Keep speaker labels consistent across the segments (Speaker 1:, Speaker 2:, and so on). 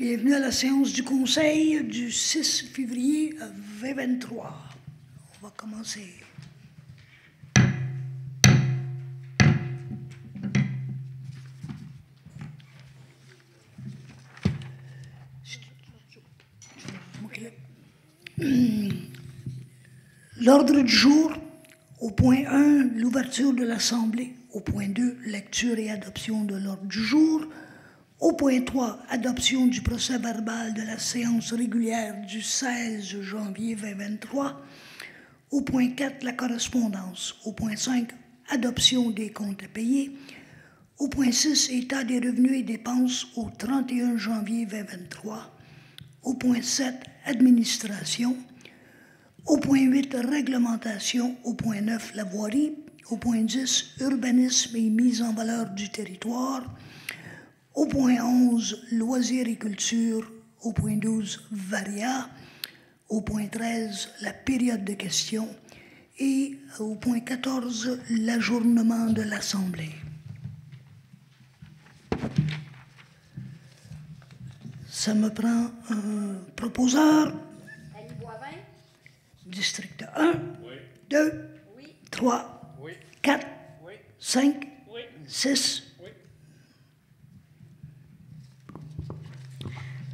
Speaker 1: Bienvenue à la séance du Conseil du 6 février 2023. On va commencer. L'ordre du jour, au point 1, l'ouverture de l'Assemblée. Au point 2, lecture et adoption de l'ordre du jour. Au point 3, adoption du procès-verbal de la séance régulière du 16 janvier 2023. Au point 4, la correspondance. Au point 5, adoption des comptes à payer. Au point 6, état des revenus et dépenses au 31 janvier 2023. Au point 7, administration. Au point 8, réglementation. Au point 9, la voirie. Au point 10, urbanisme et mise en valeur du territoire. Au point 11, loisirs et culture. Au point 12, varia. Au point 13, la période de questions. Et au point 14, l'ajournement de l'Assemblée. Ça me prend un proposeur.
Speaker 2: Annie Boivin.
Speaker 1: District 1,
Speaker 3: Oui.
Speaker 1: 2,
Speaker 2: Oui.
Speaker 1: 3,
Speaker 3: Oui.
Speaker 1: 4,
Speaker 3: Oui.
Speaker 1: 5,
Speaker 3: Oui.
Speaker 1: 6.
Speaker 3: Oui.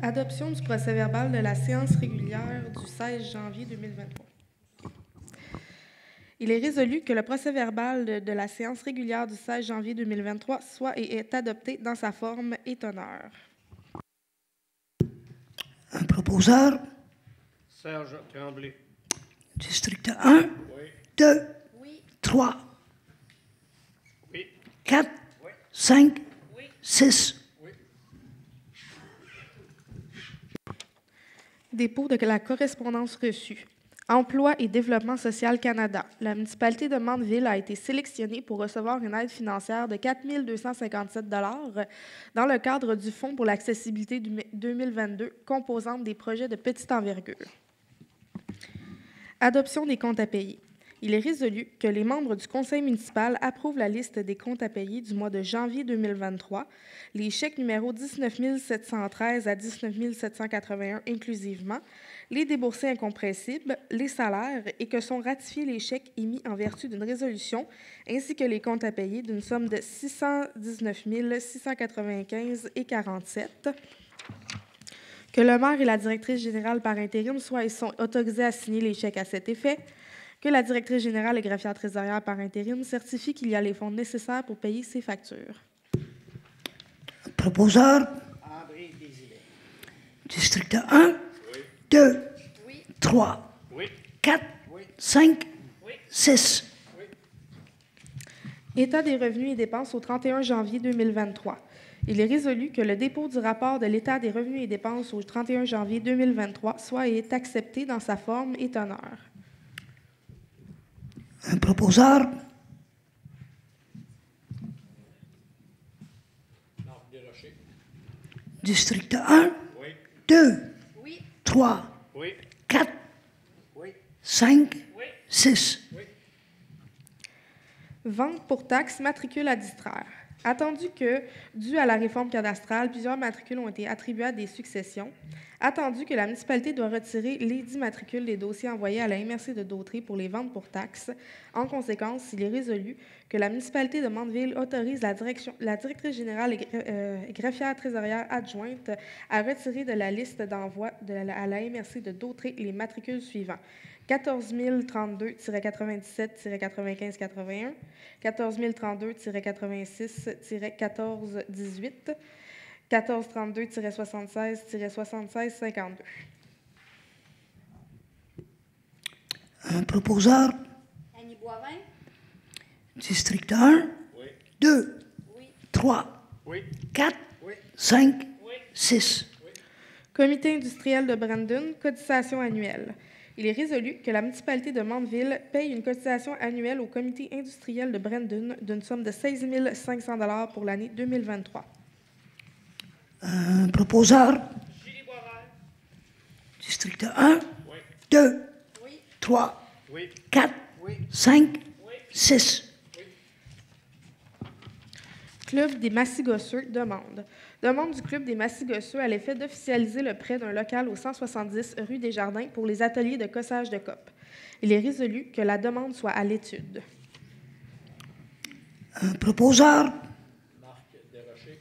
Speaker 4: Adoption du procès-verbal de la séance régulière du 16 janvier 2023. Il est résolu que le procès-verbal de la séance régulière du 16 janvier 2023 soit et est adopté dans sa forme et teneur.
Speaker 1: Un proposeur.
Speaker 3: Serge Tremblay.
Speaker 1: District 1,
Speaker 3: Oui.
Speaker 1: 2,
Speaker 2: Oui.
Speaker 1: 3,
Speaker 3: Oui.
Speaker 1: 4,
Speaker 3: Oui.
Speaker 1: 5,
Speaker 3: Oui.
Speaker 1: 6.
Speaker 3: Oui.
Speaker 4: Dépôt de la correspondance reçue. Emploi et Développement social Canada. La municipalité de Mandeville a été sélectionnée pour recevoir une aide financière de 4 257 $ dans le cadre du Fonds pour l'accessibilité 2022, composante des projets de petite envergure. Adoption des comptes à payer. Il est résolu que les membres du conseil municipal approuvent la liste des comptes à payer du mois de janvier 2023, les chèques numéro 19 713 à 19 781 inclusivement, les déboursés incompressibles, les salaires et que sont ratifiés les chèques émis en vertu d'une résolution, ainsi que les comptes à payer d'une somme de 619 695,47 que le maire et la directrice générale par intérim soient et sont autorisés à signer les chèques à cet effet, que la directrice générale et greffière trésorière par intérim certifie qu'il y a les fonds nécessaires pour payer ces factures.
Speaker 1: Proposeur.
Speaker 3: André Désilet.
Speaker 1: District 1,
Speaker 3: Oui.
Speaker 1: 2,
Speaker 2: Oui.
Speaker 1: 3,
Speaker 3: Oui.
Speaker 1: 4,
Speaker 3: Oui.
Speaker 1: 5,
Speaker 3: Oui.
Speaker 1: 6.
Speaker 3: Oui.
Speaker 4: État des revenus et dépenses au 31 janvier 2023. Il est résolu que le dépôt du rapport de l'état des revenus et dépenses au 31 janvier 2023 soit et est accepté dans sa forme et teneur.
Speaker 1: Un proposeur.
Speaker 3: Marc Desrochers.
Speaker 1: District 1,
Speaker 3: Oui.
Speaker 1: 2,
Speaker 2: Oui.
Speaker 1: 3,
Speaker 3: Oui.
Speaker 1: 4,
Speaker 3: Oui.
Speaker 1: 5,
Speaker 3: Oui.
Speaker 1: 6.
Speaker 3: Oui.
Speaker 4: Vente pour taxes, matricules à distraire. Attendu que, dû à la réforme cadastrale, plusieurs matricules ont été attribués à des successions. Attendu que la municipalité doit retirer les 10 matricules des dossiers envoyés à la MRC de Dautrey pour les ventes pour taxes. En conséquence, il est résolu que la municipalité de Mandeville autorise la directrice générale et greffière trésorière adjointe à retirer de la liste d'envoi à la MRC de Dautrey les matricules suivants. 14 032-97-95-81, 14 032-86-14-18, 1432-76-76-52.
Speaker 1: Un proposeur.
Speaker 2: Annie Boivin.
Speaker 1: District 1,
Speaker 3: Oui.
Speaker 1: 2,
Speaker 2: Oui.
Speaker 1: 3,
Speaker 3: Oui.
Speaker 1: 4,
Speaker 3: Oui.
Speaker 1: 5,
Speaker 3: Oui.
Speaker 1: 6.
Speaker 4: Comité industriel de Brandon, cotisation annuelle. Il est résolu que la municipalité de Mandeville paye une cotisation annuelle au comité industriel de Brandon d'une somme de 16 500 $ pour l'année 2023.
Speaker 1: Un proposeur.
Speaker 3: Julie Boivin.
Speaker 1: District 1,
Speaker 3: Oui.
Speaker 1: 2,
Speaker 2: Oui.
Speaker 1: 3,
Speaker 3: Oui.
Speaker 1: 4,
Speaker 3: Oui.
Speaker 1: 5,
Speaker 3: Oui.
Speaker 1: 6.
Speaker 4: Club des Massigosseux demande Demande du Club des Massy-Gosseux à l'effet d'officialiser le prêt d'un local au 170 rue des Jardins pour les ateliers de cossage de cope. Il est résolu que la demande soit à l'étude.
Speaker 1: Un proposeur.
Speaker 3: Marc Desrochers.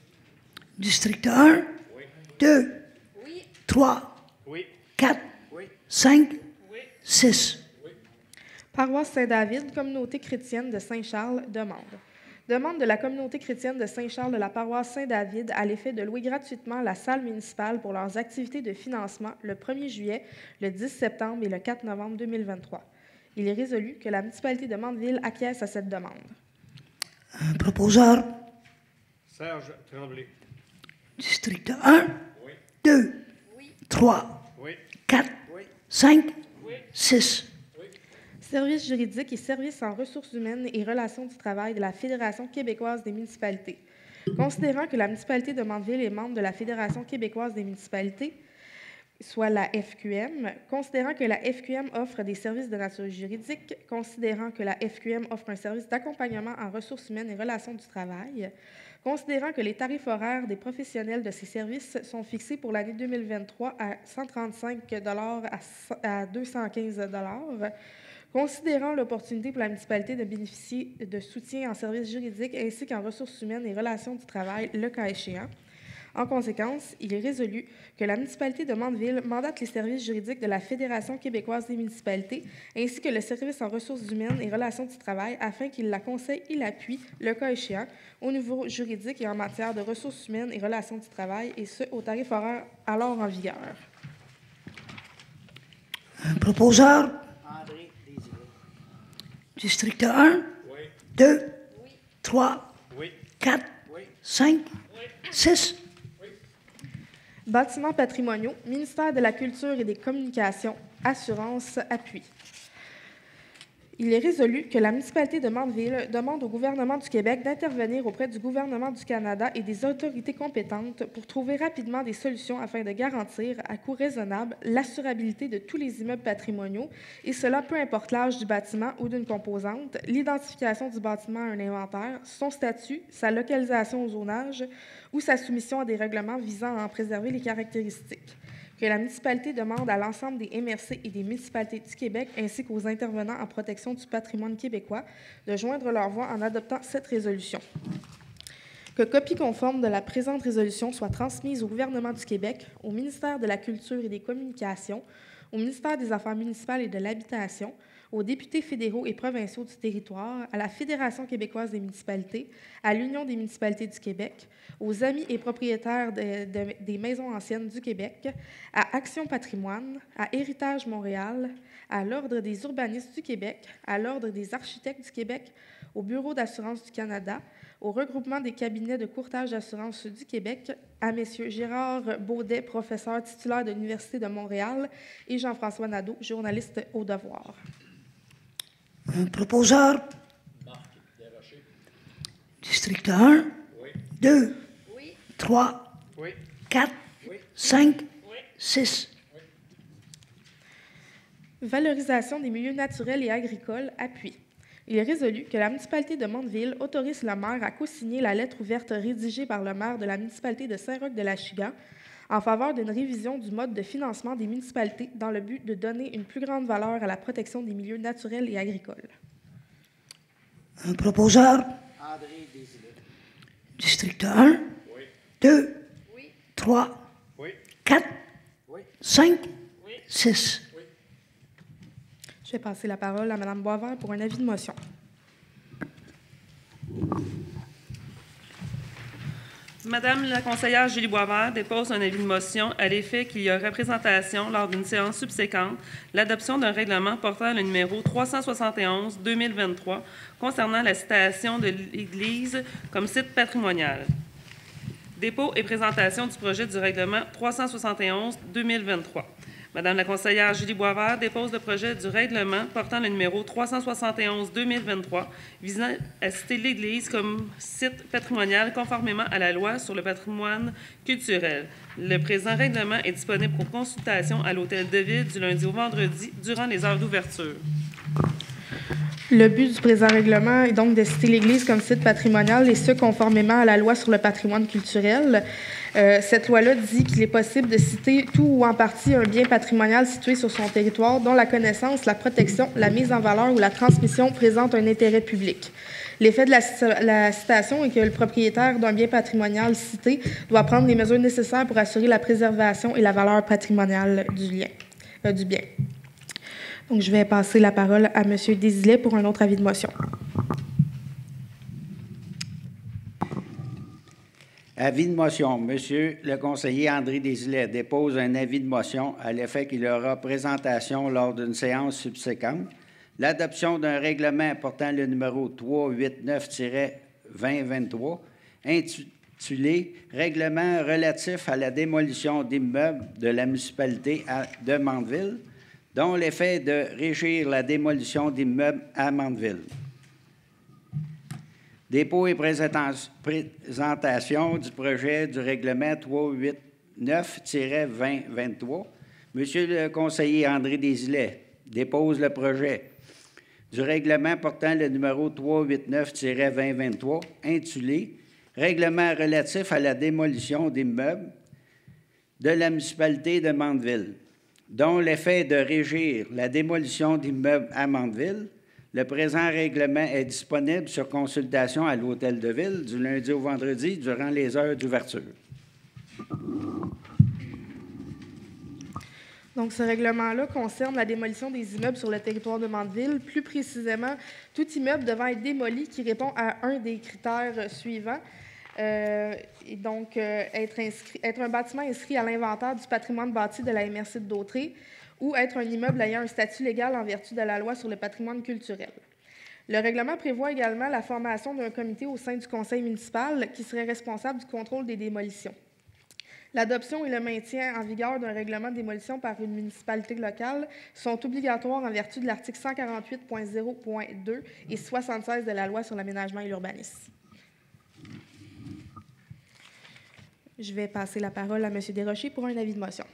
Speaker 1: District 1.
Speaker 3: Oui.
Speaker 1: 2.
Speaker 2: Oui.
Speaker 1: 3.
Speaker 3: Oui.
Speaker 1: 4.
Speaker 3: Oui.
Speaker 1: 5.
Speaker 3: Oui.
Speaker 1: 6.
Speaker 3: Oui.
Speaker 4: Paroisse Saint-David, communauté chrétienne de Saint-Charles, demande. Demande de la communauté chrétienne de Saint-Charles de la paroisse Saint-David à l'effet de louer gratuitement la salle municipale pour leurs activités de financement le 1er juillet, le 10 septembre et le 4 novembre 2023. Il est résolu que la municipalité de Mandeville acquiesce à cette demande.
Speaker 1: Un proposeur.
Speaker 3: Serge Tremblay.
Speaker 1: District 1.
Speaker 3: Oui.
Speaker 1: 2.
Speaker 2: Oui.
Speaker 1: 3.
Speaker 3: Oui.
Speaker 1: 4.
Speaker 3: Oui.
Speaker 1: 5.
Speaker 3: Oui.
Speaker 1: 6.
Speaker 4: Services juridiques et services en ressources humaines et relations du travail de la Fédération québécoise des municipalités. Considérant que la municipalité de Mandeville est membre de la Fédération québécoise des municipalités, soit la FQM, considérant que la FQM offre des services de nature juridique, considérant que la FQM offre un service d'accompagnement en ressources humaines et relations du travail, considérant que les tarifs horaires des professionnels de ces services sont fixés pour l'année 2023 à 135 à 215 considérant l'opportunité pour la municipalité de bénéficier de soutien en services juridiques ainsi qu'en ressources humaines et relations du travail, le cas échéant. En conséquence, il est résolu que la municipalité de Mandeville mandate les services juridiques de la Fédération québécoise des municipalités ainsi que le service en ressources humaines et relations du travail afin qu'il la conseille et l'appuie, le cas échéant, au niveau juridique et en matière de ressources humaines et relations du travail, et ce, au tarif horaire alors en vigueur.
Speaker 1: Un proposeur.
Speaker 3: André Désiré.
Speaker 1: District 1.
Speaker 3: Oui.
Speaker 1: 2.
Speaker 2: Oui.
Speaker 1: 3.
Speaker 3: Oui.
Speaker 1: 4.
Speaker 3: Oui.
Speaker 1: 5. 6.
Speaker 4: Bâtiments patrimoniaux, ministère de la Culture et des Communications, assurance, appui. Il est résolu que la municipalité de Mandeville demande au gouvernement du Québec d'intervenir auprès du gouvernement du Canada et des autorités compétentes pour trouver rapidement des solutions afin de garantir, à coût raisonnable, l'assurabilité de tous les immeubles patrimoniaux, et cela peu importe l'âge du bâtiment ou d'une composante, l'identification du bâtiment à un inventaire, son statut, sa localisation au zonage ou sa soumission à des règlements visant à en préserver les caractéristiques. Que la municipalité demande à l'ensemble des MRC et des municipalités du Québec ainsi qu'aux intervenants en protection du patrimoine québécois de joindre leur voix en adoptant cette résolution. Que copie conforme de la présente résolution soit transmise au gouvernement du Québec, au ministère de la Culture et des Communications, au ministère des Affaires municipales et de l'Habitation, aux députés fédéraux et provinciaux du territoire, à la Fédération québécoise des municipalités, à l'Union des municipalités du Québec, aux amis et propriétaires des maisons anciennes du Québec, à Action Patrimoine, à Héritage Montréal, à l'Ordre des urbanistes du Québec, à l'Ordre des architectes du Québec, au Bureau d'assurance du Canada, au regroupement des cabinets de courtage d'assurance du Québec, à M. Gérard Baudet, professeur titulaire de l'Université de Montréal, et Jean-François Nadeau, journaliste au Devoir.
Speaker 1: Un proposeur.
Speaker 3: Marc Desrochers.
Speaker 1: District 1.
Speaker 3: Oui.
Speaker 1: 2.
Speaker 2: Oui.
Speaker 1: 3.
Speaker 3: Oui.
Speaker 1: 4.
Speaker 3: Oui.
Speaker 1: 5. 6.
Speaker 4: Valorisation des milieux naturels et agricoles, appui. Il est résolu que la municipalité de Mandeville autorise le maire à co-signer la lettre ouverte rédigée par le maire de la municipalité de Saint-Roch-de-l'Achigan en faveur d'une révision du mode de financement des municipalités dans le but de donner une plus grande valeur à la protection des milieux naturels et agricoles.
Speaker 1: Un proposeur.
Speaker 3: André Désiré.
Speaker 1: District 1.
Speaker 3: Oui.
Speaker 1: 2.
Speaker 2: Oui.
Speaker 1: 3.
Speaker 3: Oui.
Speaker 1: 4.
Speaker 3: Oui.
Speaker 1: 5.
Speaker 3: Oui.
Speaker 1: 6.
Speaker 4: Je vais passer la parole à Mme Boisvert pour un avis de motion.
Speaker 5: Madame la conseillère Julie Boisvert dépose un avis de motion à l'effet qu'il y a représentation lors d'une séance subséquente l'adoption d'un règlement portant le numéro 371-2023 concernant la citation de l'Église comme site patrimonial. Dépôt et présentation du projet du règlement 371-2023. Madame la conseillère Julie Boisvert dépose le projet du règlement portant le numéro 371-2023 visant à citer l'Église comme site patrimonial conformément à la loi sur le patrimoine culturel. Le présent règlement est disponible pour consultation à l'Hôtel de Ville du lundi au vendredi durant les heures d'ouverture.
Speaker 4: Le but du présent règlement est donc de citer l'Église comme site patrimonial, et ce, conformément à la loi sur le patrimoine culturel. Cette loi-là dit qu'il est possible de citer tout ou en partie un bien patrimonial situé sur son territoire dont la connaissance, la protection, la mise en valeur ou la transmission présente un intérêt public. L'effet de la citation est que le propriétaire d'un bien patrimonial cité doit prendre les mesures nécessaires pour assurer la préservation et la valeur patrimoniale du bien. Donc, je vais passer la parole à M. Désilet pour un autre avis de motion.
Speaker 6: Avis de motion. Monsieur le conseiller André Désilet dépose un avis de motion à l'effet qu'il y aura présentation lors d'une séance subséquente. L'adoption d'un règlement portant le numéro 389-2023 intitulé « Règlement relatif à la démolition d'immeubles de la municipalité de Mandeville », dont l'effet est de régir la démolition d'immeubles à Mandeville. Dépôt et présentation du projet du règlement 389-2023. Monsieur le conseiller André Désilet dépose le projet du règlement portant le numéro 389-2023 intitulé « Règlement relatif à la démolition d'immeubles de la municipalité de Mandeville », dont l'effet est de régir la démolition d'immeubles à Mandeville. Le présent règlement est disponible sur consultation à l'Hôtel de Ville du lundi au vendredi durant les heures d'ouverture.
Speaker 4: Donc, ce règlement-là concerne la démolition des immeubles sur le territoire de Mandeville, plus précisément tout immeuble devant être démoli qui répond à un des critères suivants. Et donc, être un bâtiment inscrit à l'inventaire du patrimoine bâti de la MRC de Dautré, ou être un immeuble ayant un statut légal en vertu de la loi sur le patrimoine culturel. Le règlement prévoit également la formation d'un comité au sein du conseil municipal qui serait responsable du contrôle des démolitions. L'adoption et le maintien en vigueur d'un règlement de démolition par une municipalité locale sont obligatoires en vertu de l'article 148.0.2 et 76 de la loi sur l'aménagement et l'urbanisme. Je vais passer la parole à M. Desrochers pour un avis de motion.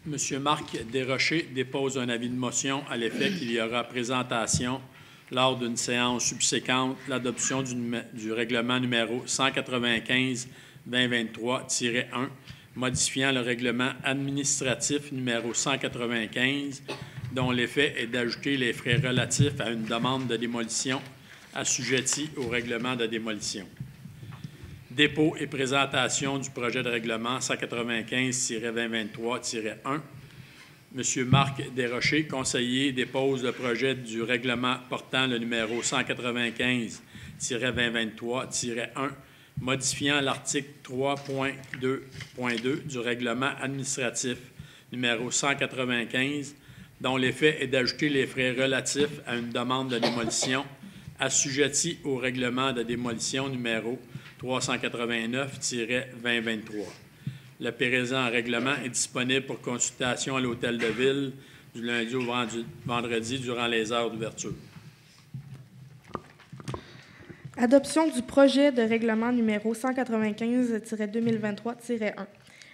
Speaker 7: M. Marc Desrochers dépose un avis de motion à l'effet qu'il y aura présentation lors d'une séance subséquente l'adoption du règlement numéro 195-2023-1, modifiant le règlement administratif numéro 195, dont l'effet est d'ajouter les frais relatifs à une demande de démolition assujettie au règlement de démolition. Dépôt et présentation du projet de règlement 195-2023-1. M. Marc Desrochers, conseiller, dépose le projet du règlement portant le numéro 195-2023-1, modifiant l'article 3.2.2 du règlement administratif numéro 195, dont l'effet est d'ajouter les frais relatifs à une demande de démolition assujettie au règlement de démolition numéro 389-2023. Le présent règlement est disponible pour consultation à l'Hôtel de Ville du lundi au vendredi durant les heures d'ouverture.
Speaker 4: Adoption du projet de règlement numéro 195-2023-1.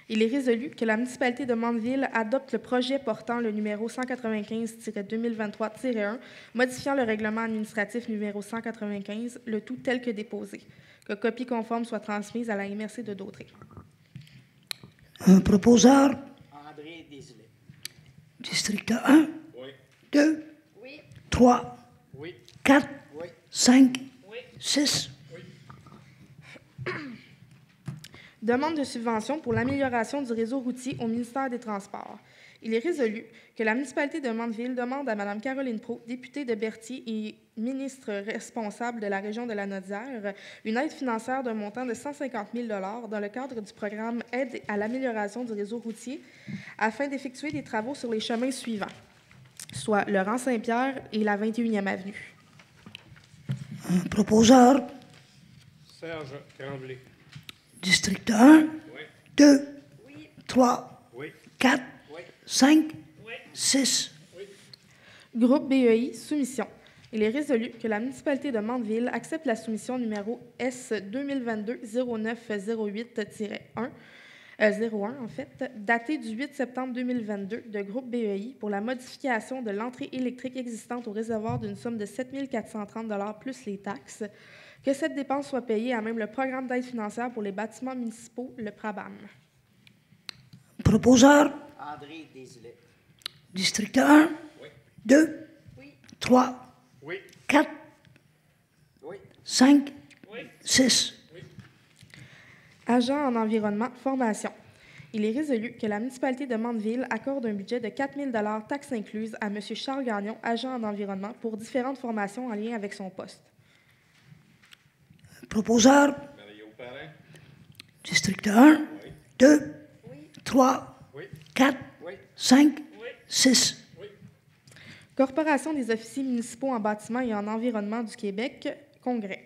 Speaker 4: Il est résolu que la municipalité de Mandeville adopte le projet portant le numéro 195-2023-1, modifiant le règlement administratif numéro 195, le tout tel que déposé. Que copie conforme soit transmise à la MRC de Dautré.
Speaker 1: Un proposeur.
Speaker 3: André Désilet.
Speaker 1: District 1.
Speaker 3: Oui.
Speaker 1: 2.
Speaker 2: Oui.
Speaker 1: 3.
Speaker 3: Oui.
Speaker 1: 4.
Speaker 3: Oui.
Speaker 1: 5.
Speaker 2: Oui.
Speaker 1: 6.
Speaker 4: Demande de subvention pour l'amélioration du réseau routier au ministère des Transports. Il est résolu que la municipalité de Mandeville demande à Mme Caroline Proulx, députée de Berthier et ministre responsable de la région de la Naudière, une aide financière d'un montant de 150 000 $ dans le cadre du programme Aide à l'amélioration du réseau routier afin d'effectuer des travaux sur les chemins suivants, soit Laurent-Saint-Pierre et la 21e avenue.
Speaker 1: Un proposeur.
Speaker 3: Serge Tremblay.
Speaker 1: District 1.
Speaker 3: Oui.
Speaker 1: 2.
Speaker 2: Oui.
Speaker 1: 3.
Speaker 3: Oui.
Speaker 1: 4.
Speaker 3: Oui.
Speaker 1: 5.
Speaker 2: Oui.
Speaker 1: 6.
Speaker 4: Groupe BEI, soumission. Il est résolu que la municipalité de Mandeville accepte la soumission numéro S 2022-0908-1 01, en fait, daté du 8 septembre 2022 de groupe BEI pour la modification de l'entrée électrique existante au réservoir d'une somme de 7 430 $ plus les taxes, que cette dépense soit payée à même le programme d'aide financière pour les bâtiments municipaux, le PRABAM.
Speaker 1: Proposeur,
Speaker 3: André Desilets.
Speaker 1: district 1, 2,
Speaker 2: Oui.
Speaker 1: 3,
Speaker 3: Oui.
Speaker 1: 4,
Speaker 3: Oui.
Speaker 1: 5, 6.
Speaker 4: Agent en environnement, formation. Il est résolu que la municipalité de Mandeville accorde un budget de 4 000 $ taxes incluses à M. Charles Gagnon, agent en environnement, pour différentes formations en lien avec son poste.
Speaker 1: Proposeur, district 1, 2, 3, 4, 5, 6.
Speaker 4: Corporation des officiers municipaux en bâtiment et en environnement du Québec, Congrès.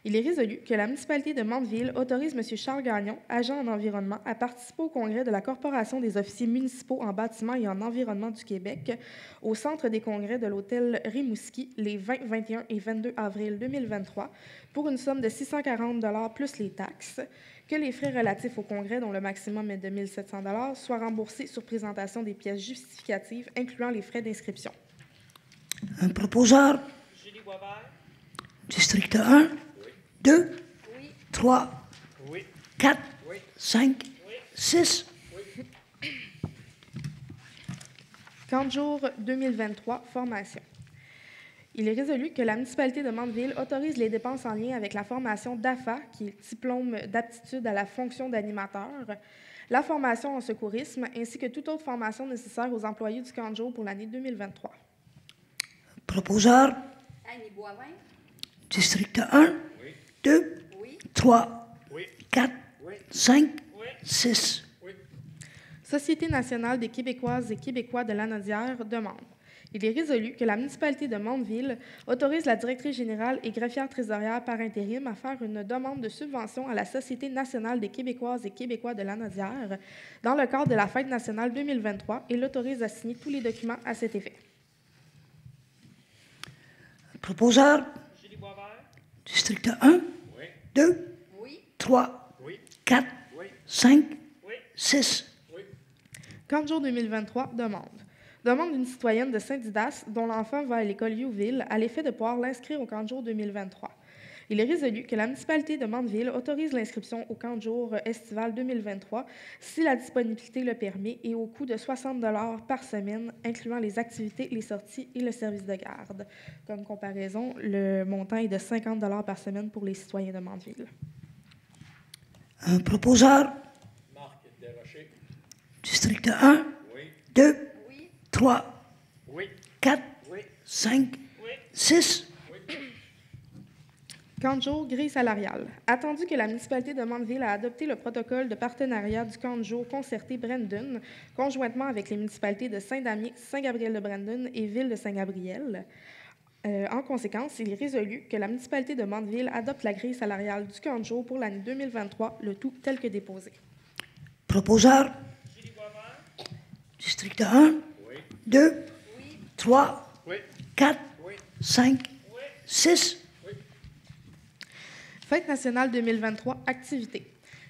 Speaker 4: Il est résolu que la municipalité de Mandeville autorise M. Charles Gagnon, agent en environnement, à participer au congrès de la Corporation des officiers municipaux en bâtiment et en environnement du Québec au centre des congrès de l'hôtel Rimouski les 20, 21 et 22 avril 2023 pour une somme de 640 $ plus les taxes, que les frais relatifs au congrès, dont le maximum est de 1 700 $, soient remboursés sur présentation des pièces justificatives, incluant les frais d'inscription.
Speaker 1: Un proposeur,
Speaker 5: Julie Boisvert.
Speaker 1: district 1, 2, 3, 4, 5, 6.
Speaker 4: Camp de jour 2023, formation. Il est résolu que la municipalité de Mandeville autorise les dépenses en lien avec la formation DAFA, qui est diplôme d'aptitude à la fonction d'animateur, la formation en secourisme, ainsi que toute autre formation nécessaire aux employés du camp de jour pour l'année 2023.
Speaker 1: Proposeur,
Speaker 2: Annie Boivin.
Speaker 1: district 1, 2, 3, 4, 5, 6.
Speaker 4: Société nationale des Québécoises et Québécois de Lanaudière demande. Il est résolu que la municipalité de Mandeville autorise la directrice générale et greffière trésorière par intérim à faire une demande de subvention à la Société nationale des Québécoises et Québécois de Lanaudière dans le cadre de la Fête nationale 2023 et l'autorise à signer tous les documents à cet effet.
Speaker 1: Proposeur,
Speaker 5: Julie Boisvert.
Speaker 1: district 1, 2, 3, 4, 5, 6.
Speaker 4: Camp de jour 2023 demande. Demande d'une citoyenne de Saint-Didas dont l'enfant va à l'école Youville à l'effet de pouvoir l'inscrire au camp de jour 2023. Il est résolu que la municipalité de Mandeville autorise l'inscription au camp de jour estival 2023 si la disponibilité le permet et au coût de 60 $ par semaine, incluant les activités, les sorties et le service de garde. Comme comparaison, le montant est de 50 $ par semaine pour les citoyens de Mandeville.
Speaker 1: Un proposeur,
Speaker 7: Marc Desrochers.
Speaker 1: district 1, 2, 3, 4, 5, 6.
Speaker 4: Camp de jour, grille salariale. Attendu que la municipalité de Mandeville a adopté le protocole de partenariat du camp de jour concerté Brandon, conjointement avec les municipalités de Saint-Damien, Saint-Gabriel-de-Brandon et Ville de Saint-Gabriel. En conséquence, il est résolu que la municipalité de Mandeville adopte la grille salariale du camp de jour pour l'année 2023, le tout tel que déposé.
Speaker 1: Proposeur, district 1, 2, 3, 4, 5, 6.
Speaker 4: Fête nationale 2023, activités.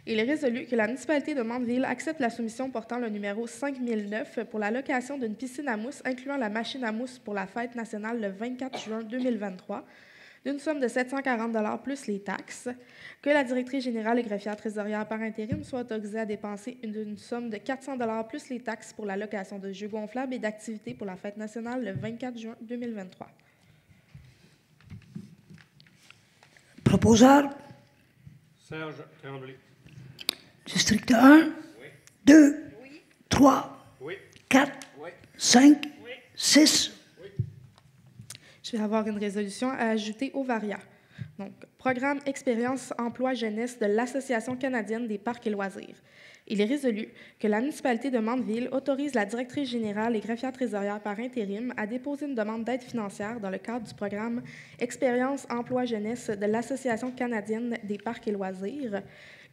Speaker 4: Il est résolu que la municipalité de Mandeville accepte la soumission portant le numéro 5009 pour la location d'une piscine à mousse, incluant la machine à mousse pour la fête nationale le 24 juin 2023, d'une somme de 740 $ plus les taxes, que la directrice générale et greffière trésorière par intérim soit autorisée à dépenser une somme de 400 $ plus les taxes pour la location de jeux gonflables et d'activités pour la fête nationale le 24 juin 2023.
Speaker 1: Proposeur,
Speaker 3: Serge Tremblay.
Speaker 1: district 1, 2, 3, 4, 5, 6.
Speaker 4: Je vais avoir une résolution à ajouter au VARIA. Donc, Programme Expérience Emploi Jeunesse de l'Association canadienne des parcs et loisirs. Il est résolu que la municipalité de Mandeville autorise la directrice générale et greffière trésorière par intérim à déposer une demande d'aide financière dans le cadre du programme Expérience Emploi Jeunesse de l'Association canadienne des parcs et loisirs,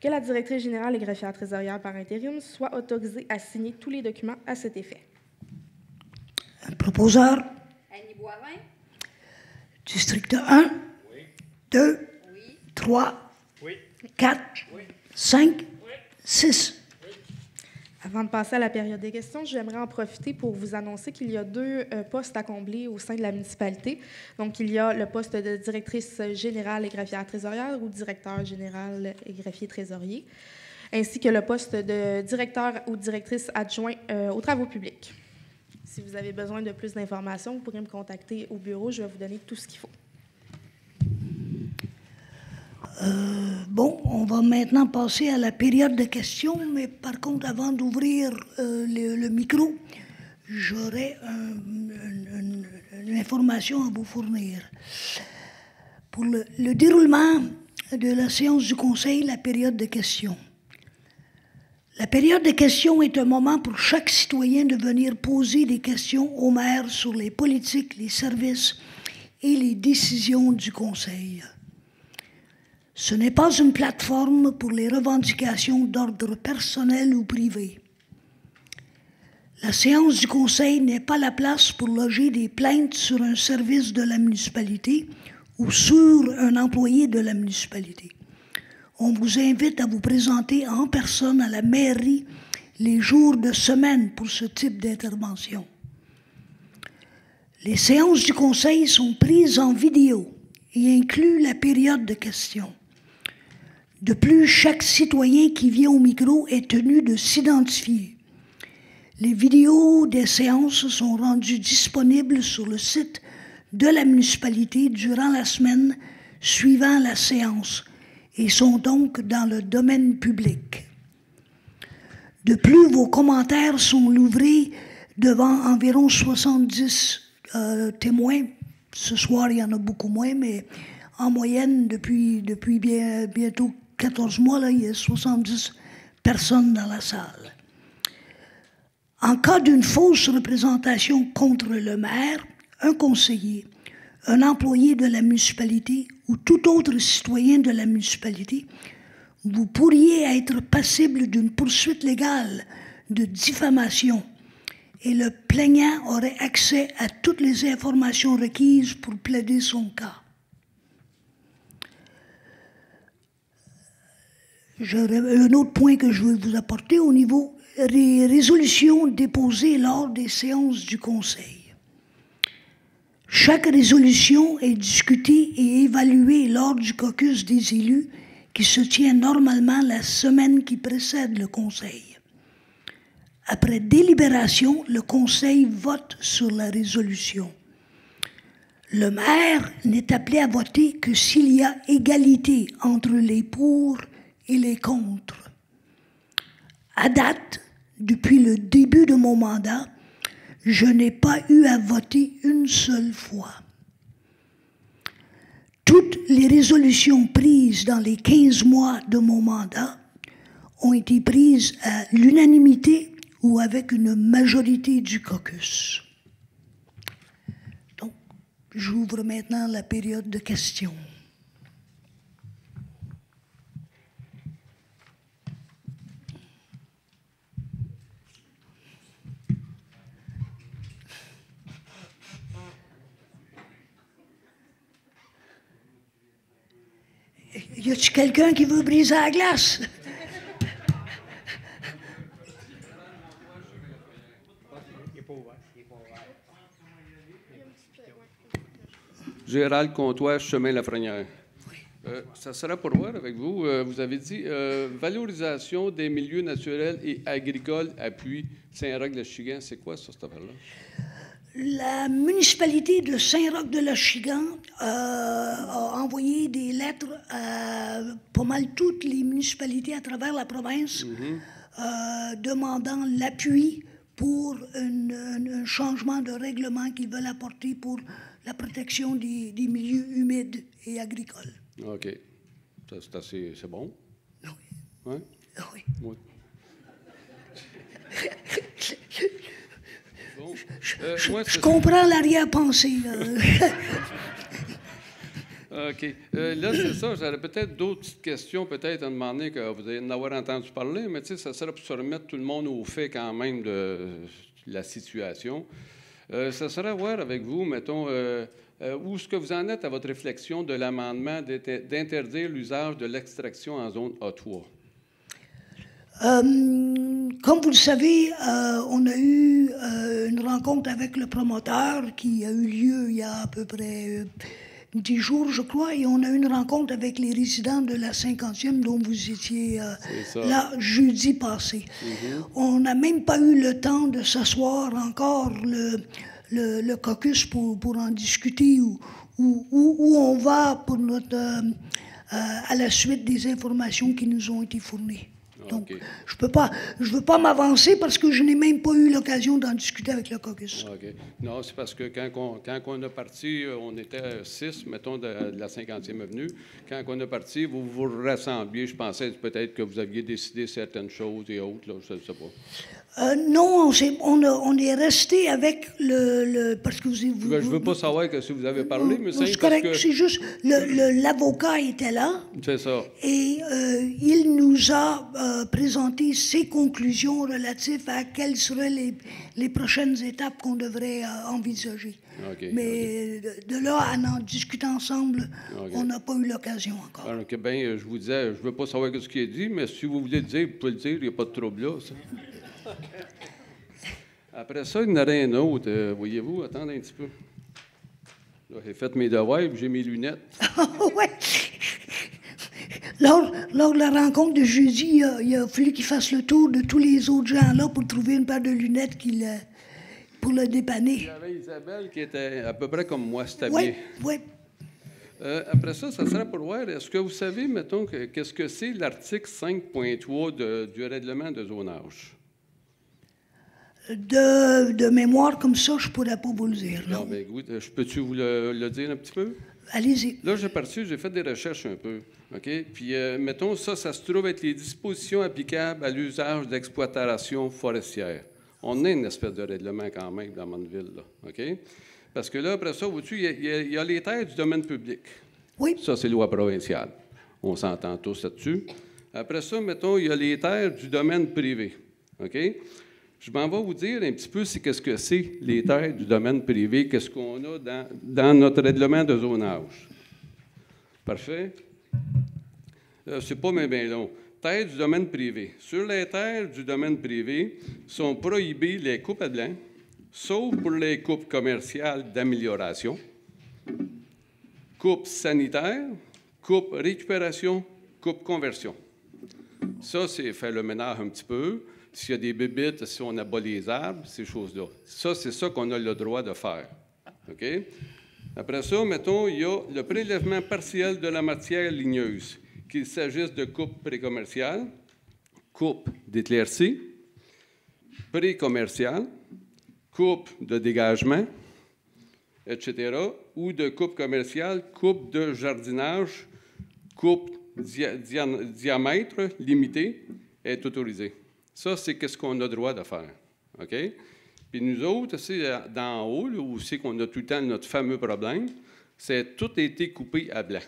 Speaker 4: que la directrice générale et greffière trésorière par intérim soit autorisée à signer tous les documents à cet effet.
Speaker 1: Proposeur,
Speaker 2: Annie Boivin.
Speaker 1: district 1, 2, 3, 4, 5, 6.
Speaker 4: Avant de passer à la période des questions, j'aimerais en profiter pour vous annoncer qu'il y a 2 postes à combler au sein de la municipalité. Donc, il y a le poste de directrice générale et greffière trésorière ou directeur général et greffier trésorier, ainsi que le poste de directeur ou directrice adjoint aux travaux publics. Si vous avez besoin de plus d'informations, vous pourrez me contacter au bureau. Je vais vous donner tout ce qu'il faut.
Speaker 1: Bon, on va maintenant passer à la période de questions, mais par contre, avant d'ouvrir le micro, j'aurais une information à vous fournir. Pour le déroulement de la séance du Conseil, la période de questions. La période de questions est un moment pour chaque citoyen de venir poser des questions au maire sur les politiques, les services et les décisions du Conseil. Ce n'est pas une plateforme pour les revendications d'ordre personnel ou privé. La séance du Conseil n'est pas la place pour loger des plaintes sur un service de la municipalité ou sur un employé de la municipalité. On vous invite à vous présenter en personne à la mairie les jours de semaine pour ce type d'intervention. Les séances du Conseil sont prises en vidéo et incluent la période de questions. De plus, chaque citoyen qui vient au micro est tenu de s'identifier. Les vidéos des séances sont rendues disponibles sur le site de la municipalité durant la semaine suivant la séance et sont donc dans le domaine public. De plus, vos commentaires sont livrés devant environ 70 témoins. Ce soir, il y en a beaucoup moins, mais en moyenne, depuis bientôt 14 mois, là, il y a 70 personnes dans la salle. En cas d'une fausse représentation contre le maire, un conseiller, un employé de la municipalité ou tout autre citoyen de la municipalité, vous pourriez être passible d'une poursuite légale de diffamation et le plaignant aurait accès à toutes les informations requises pour plaider son cas. J'aurais un autre point que je veux vous apporter au niveau des résolutions déposées lors des séances du Conseil. Chaque résolution est discutée et évaluée lors du caucus des élus qui se tient normalement la semaine qui précède le Conseil. Après délibération, le Conseil vote sur la résolution. Le maire n'est appelé à voter que s'il y a égalité entre les pour et les contre. À date, depuis le début de mon mandat, je n'ai pas eu à voter une seule fois. Toutes les résolutions prises dans les 15 mois de mon mandat ont été prises à l'unanimité ou avec une majorité du caucus. Donc, j'ouvre maintenant la période de questions. Y a-t-il quelqu'un qui veut briser la glace?
Speaker 8: Gérald Comtois, Chemin Lafrenière. Ça sera pour voir avec vous. Vous avez dit valorisation des milieux naturels et agricoles, appui Saint-Roch-de-Chigan. C'est quoi ça, cette affaire-là?
Speaker 1: La municipalité de Saint-Roch-de-L'Achigan a envoyé des lettres à pas mal toutes les municipalités à travers la province demandant l'appui pour un changement de règlement qu'ils veulent apporter pour la protection des milieux humides et agricoles.
Speaker 8: OK. C'est bon?
Speaker 1: Oui.
Speaker 8: Ouais?
Speaker 1: Oui.
Speaker 8: Oui. Bon.
Speaker 1: Je comprends l'arrière-pensée.
Speaker 8: OK. Là, c'est ça. J'aurais peut-être d'autres petites questions, peut-être, à demander que vous allez en avoir entendu parler, mais tu sais, ça serait pour se remettre tout le monde au fait quand même de la situation. Ça serait à voir avec vous, mettons, où est-ce que vous en êtes à votre réflexion de l'amendement d'interdire l'usage de l'extraction en zone A3?
Speaker 1: Comme vous le savez, on a eu une rencontre avec le promoteur qui a eu lieu il y a à peu près 10 jours, je crois, et on a eu une rencontre avec les résidents de la 50e dont vous étiez là jeudi passé. On n'a même pas eu le temps de s'asseoir encore le caucus pour en discuter où on va pour à la suite des informations qui nous ont été fournies. Donc, je veux pas m'avancer parce que je n'ai même pas eu l'occasion d'en discuter avec le caucus.
Speaker 8: OK. Non, c'est parce que quand on a parti, on était 6, mettons, de la 50e avenue. Quand on a parti, vous vous rassembliez. Je pensais peut-être que vous aviez décidé certaines choses et autres, là, je ne sais pas.
Speaker 1: Non, on est resté avec parce que vous
Speaker 8: Ben, je ne veux pas savoir que si vous avez parlé, mais
Speaker 1: c'est correct, c'est juste l'avocat était là.
Speaker 8: C'est ça.
Speaker 1: Et il nous a présenté ses conclusions relatives à quelles seraient les prochaines étapes qu'on devrait envisager.
Speaker 8: Okay,
Speaker 1: mais de là à en discuter ensemble, on n'a pas eu l'occasion encore.
Speaker 8: Alors, ben, je vous disais, je ne veux pas savoir ce qui est dit, mais si vous voulez le dire, vous pouvez le dire, il n'y a pas de trouble là. Ça. Après ça, il y en aurait un autre. Voyez-vous, attendez un petit peu. Là, j'ai fait mes devoirs et j'ai mes lunettes.
Speaker 1: Oui. Lors de la rencontre de jeudi, il a fallu qu'il fasse le tour de tous les autres gens-là pour trouver une paire de lunettes pour le dépanner.
Speaker 8: Il y avait Isabelle qui était à peu près comme moi, c'était
Speaker 1: oui,
Speaker 8: bien.
Speaker 1: Oui.
Speaker 8: Après ça sera pour voir, est-ce que vous savez, mettons, qu'est-ce que c'est l'article 5.3 du règlement de zonage?
Speaker 1: De mémoire comme ça, je ne pourrais pas vous le dire. Non,
Speaker 8: bien, je peux-tu vous le dire un petit peu?
Speaker 1: Allez-y.
Speaker 8: Là, j'ai fait des recherches un peu. OK? Puis, mettons, ça se trouve être les dispositions applicables à l'usage d'exploitation forestière. On a une espèce de règlement quand même dans Mandeville, là. OK? Parce que là, après ça, vois-tu, il y a les terres du domaine public.
Speaker 1: Oui.
Speaker 8: Ça, c'est loi provinciale. On s'entend tous là-dessus. Après ça, mettons, il y a les terres du domaine privé. OK? Je m'en vais vous dire un petit peu qu'est-ce que c'est les terres du domaine privé, qu'est-ce qu'on a dans notre règlement de zonage. Parfait? C'est pas bien long. Terres du domaine privé. Sur les terres du domaine privé sont prohibées les coupes à blanc, sauf pour les coupes commerciales d'amélioration, coupes sanitaires, coupes récupération, coupes conversion. Ça, c'est faire le ménage un petit peu. S'il y a des bébites, si on abat les arbres, ces choses-là. Ça, c'est ça qu'on a le droit de faire. OK? Après ça, mettons, il y a le prélèvement partiel de la matière ligneuse, qu'il s'agisse de coupe pré-commerciale, coupe d'éclaircie, pré-commerciale, coupe de dégagement, etc., ou de coupe commerciale, coupe de jardinage, coupe diamètre limité est autorisée. Ça, c'est ce qu'on a le droit de faire. OK? Puis nous autres, c'est d'en haut, là, où c'est qu'on a tout le temps notre fameux problème, c'est tout a été coupé à blanc.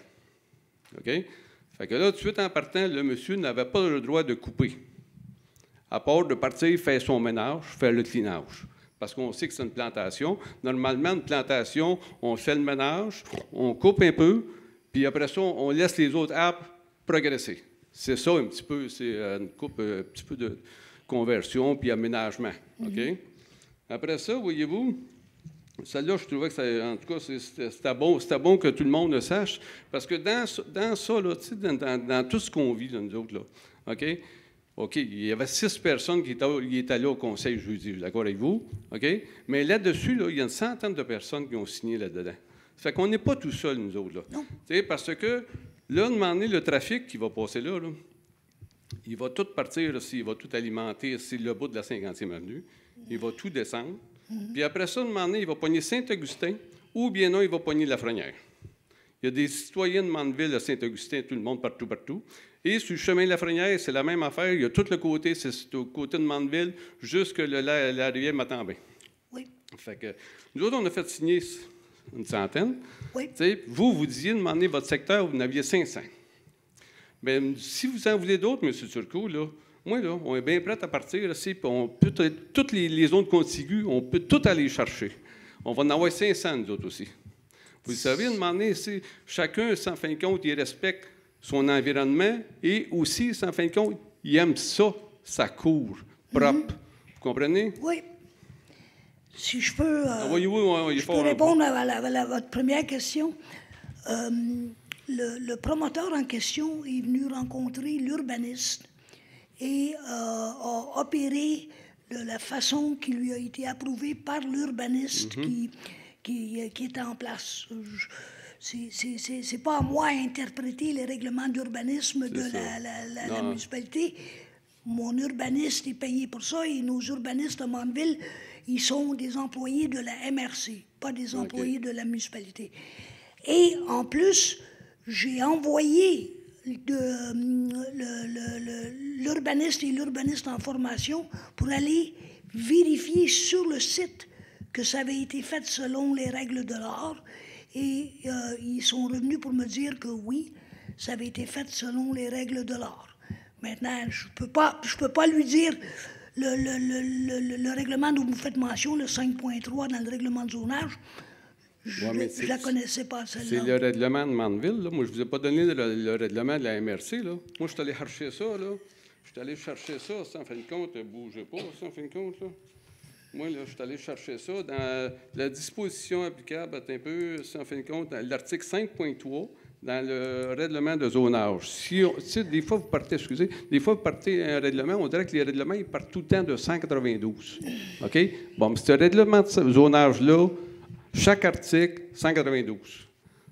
Speaker 8: OK? Fait que là, tout de suite en partant, le monsieur n'avait pas le droit de couper, à part de partir faire son ménage, faire le clinage. Parce qu'on sait que c'est une plantation. Normalement, une plantation, on fait le ménage, on coupe un peu, puis après ça, on laisse les autres arbres progresser. C'est ça un petit peu, c'est une coupe, un petit peu de conversion puis aménagement. OK? Après ça, voyez-vous, celle-là, je trouvais que, en tout cas, c'était bon que tout le monde le sache, parce que dans ça, là, dans tout ce qu'on vit, là, nous autres, là, OK, il y avait 6 personnes qui étaient là au conseil jeudi, je suis d'accord avec vous, OK? Mais là-dessus, là, il y a une centaine de personnes qui ont signé là-dedans. Ça fait qu'on n'est pas tout seul, nous autres, là. Non. Parce que là, à un moment donné, le trafic qui va passer là, il va tout partir, il va tout alimenter, c'est le bout de la 50e avenue. Il va tout descendre. Puis après ça, à un moment donné, il va pogner Saint-Augustin ou bien non, il va pogner Lafrenière. Il y a des citoyens de Mandeville, de Saint-Augustin, tout le monde, partout. Et sur le chemin de Lafrenière, c'est la même affaire. Il y a tout le côté, c'est au côté de Mandeville, jusque la rivière Matambin. Oui. Fait que nous autres, on a fait signer une centaine. Oui. Vous disiez, demandez votre secteur, vous en aviez 500. Bien, si vous en voulez d'autres, M. Turcot, là, moi, là, on est bien prêt à partir ici, puis on peut, toutes les zones contiguës, on peut tout aller chercher. On va en avoir 500, nous autres aussi. Vous savez, à un moment donné, chacun, en fin de compte, il respecte son environnement et aussi, en fin de compte, il aime ça, sa cour. propre. Vous comprenez?
Speaker 1: Oui. Si je peux,
Speaker 8: Oui, il
Speaker 1: je
Speaker 8: faut
Speaker 1: peux répondre à votre première question. Le promoteur en question est venu rencontrer l'urbaniste et a opéré de la façon qui lui a été approuvée par l'urbaniste qui était en place. C'est pas à moi à interpréter les règlements d'urbanisme de la municipalité. Mon urbaniste est payé pour ça et nos urbanistes de Mandeville, ils sont des employés de la MRC, pas des employés de la municipalité. Et en plus, j'ai envoyé l'urbaniste et l'urbaniste en formation pour aller vérifier sur le site que ça avait été fait selon les règles de l'art. Et ils sont revenus pour me dire que oui, ça avait été fait selon les règles de l'art. Maintenant, je peux pas lui dire le règlement dont vous faites mention, le 5.3 dans le règlement de zonage. Je ne la connaissais pas, celle-là.
Speaker 8: C'est le règlement de Mandeville. Là. Moi, je ne vous ai pas donné le règlement de la MRC. Là. Moi, je suis allé chercher ça. Là. Je suis allé chercher ça. En fin de compte, ne bougez pas, en fin de compte. Là. Moi, là, je suis allé chercher ça dans la disposition applicable, un peu, en fin de compte, dans l'article 5.3 dans le règlement de zonage. Des fois, vous partez un règlement, on dirait que les règlements, ils partent tout le temps de 192. OK? Bon, mais ce règlement de zonage-là, chaque article, 192.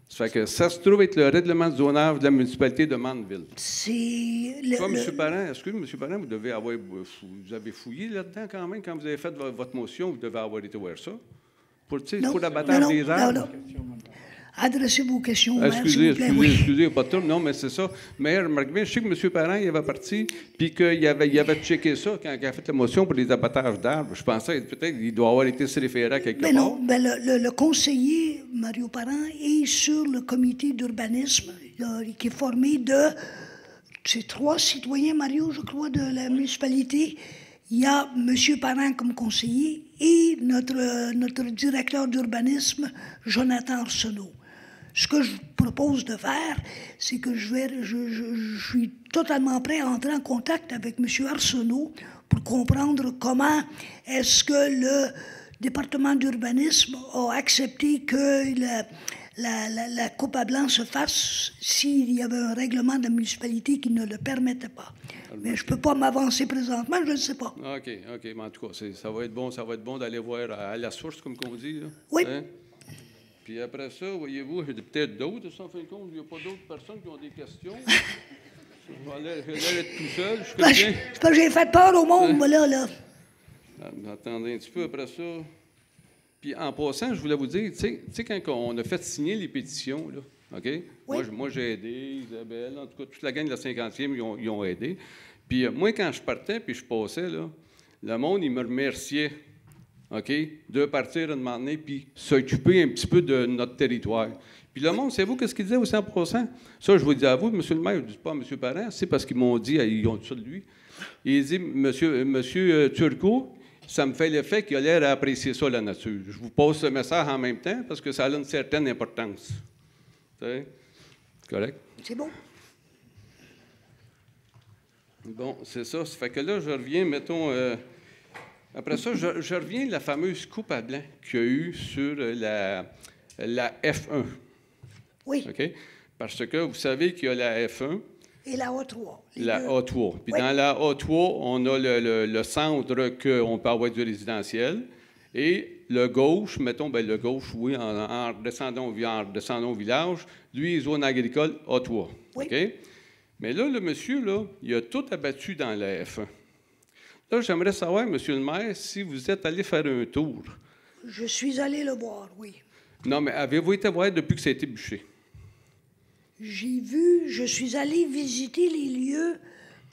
Speaker 8: Ça fait que ça se trouve être le règlement de zonage de la municipalité de Mandeville. Toi, M. Parent, est-ce que, M. Parent, vous avez fouillé là-dedans quand même, quand vous avez fait votre motion, vous devez avoir été voir ça? Pour l'abattage des arbres?
Speaker 1: Adressez vos questions au maire, s'il vous plaît.
Speaker 8: Excusez, pas trop. Non, mais c'est ça. Maire, remarque bien, je sais que M. Parent, il avait parti, puis qu'il avait checké ça quand il a fait la motion pour les abattages d'arbres. Je pensais peut-être qu'il doit avoir été se référer à quelque part.
Speaker 1: Non, ben le conseiller, Mario Parent, est sur le comité d'urbanisme qui est formé de ces 3 citoyens, Mario, je crois, de la municipalité. Il y a M. Parent comme conseiller et notre directeur d'urbanisme, Jonathan Arsenault. Ce que je propose de faire, c'est que je suis totalement prêt à entrer en contact avec M. Arsenault pour comprendre comment est-ce que le département d'urbanisme a accepté que la coupe à blanc se fasse s'il y avait un règlement de la municipalité qui ne le permettait pas. Mais je ne peux pas m'avancer présentement, je ne sais pas.
Speaker 8: OK. Mais en tout cas, ça va être bon d'aller voir à la source, comme on dit. Là.
Speaker 1: Oui.
Speaker 8: Hein? Puis après ça, voyez-vous, il y a peut-être d'autres, en fin de compte, il n'y a pas d'autres personnes qui ont des questions. Je vais aller être tout seul.
Speaker 1: C'est parce que j'ai fait peur au monde, moi, là.
Speaker 8: Attendez un petit peu après ça. Puis en passant, je voulais vous dire, tu sais, quand on a fait signer les pétitions, là, OK? Oui. Moi, j'ai aidé, Isabelle, en tout cas, toute la gang de la 50e, ils ont aidé. Puis moi, quand je partais, puis je passais, là, le monde, il me remerciait. OK? De partir un moment donné, puis s'occuper un petit peu de notre territoire. Puis le monde, savez-vous qu'est-ce qu'il disait au 100%? Ça, je vous le dis à vous, M. le maire, je ne dis pas à M. Parent, c'est parce qu'ils m'ont dit, ils ont dit ça de lui. Il dit, Monsieur Turcot, ça me fait l'effet qu'il a l'air à apprécier ça, la nature. Je vous pose ce message en même temps parce que ça a une certaine importance. C'est correct?
Speaker 1: C'est bon.
Speaker 8: Bon, c'est ça. Ça fait que là, je reviens, mettons... Après ça, je reviens à la fameuse coupe à blanc qu'il y a eu sur la F1.
Speaker 1: Oui.
Speaker 8: OK? Parce que vous savez qu'il y a la F1.
Speaker 1: Et la A3.
Speaker 8: La A3. Puis dans la A3, on a le centre qu'on peut avoir du résidentiel. Et le gauche, mettons, le gauche, oui, en descendant au village, lui, il est zone agricole A3.
Speaker 1: Oui.
Speaker 8: OK? Mais là, le monsieur, là, il a tout abattu dans la F1. Là, j'aimerais savoir, monsieur le maire, si vous êtes allé faire un tour.
Speaker 1: Je suis allé le voir, oui.
Speaker 8: Non, mais avez-vous été voir depuis que ça a été bûché?
Speaker 1: Je suis allé visiter les lieux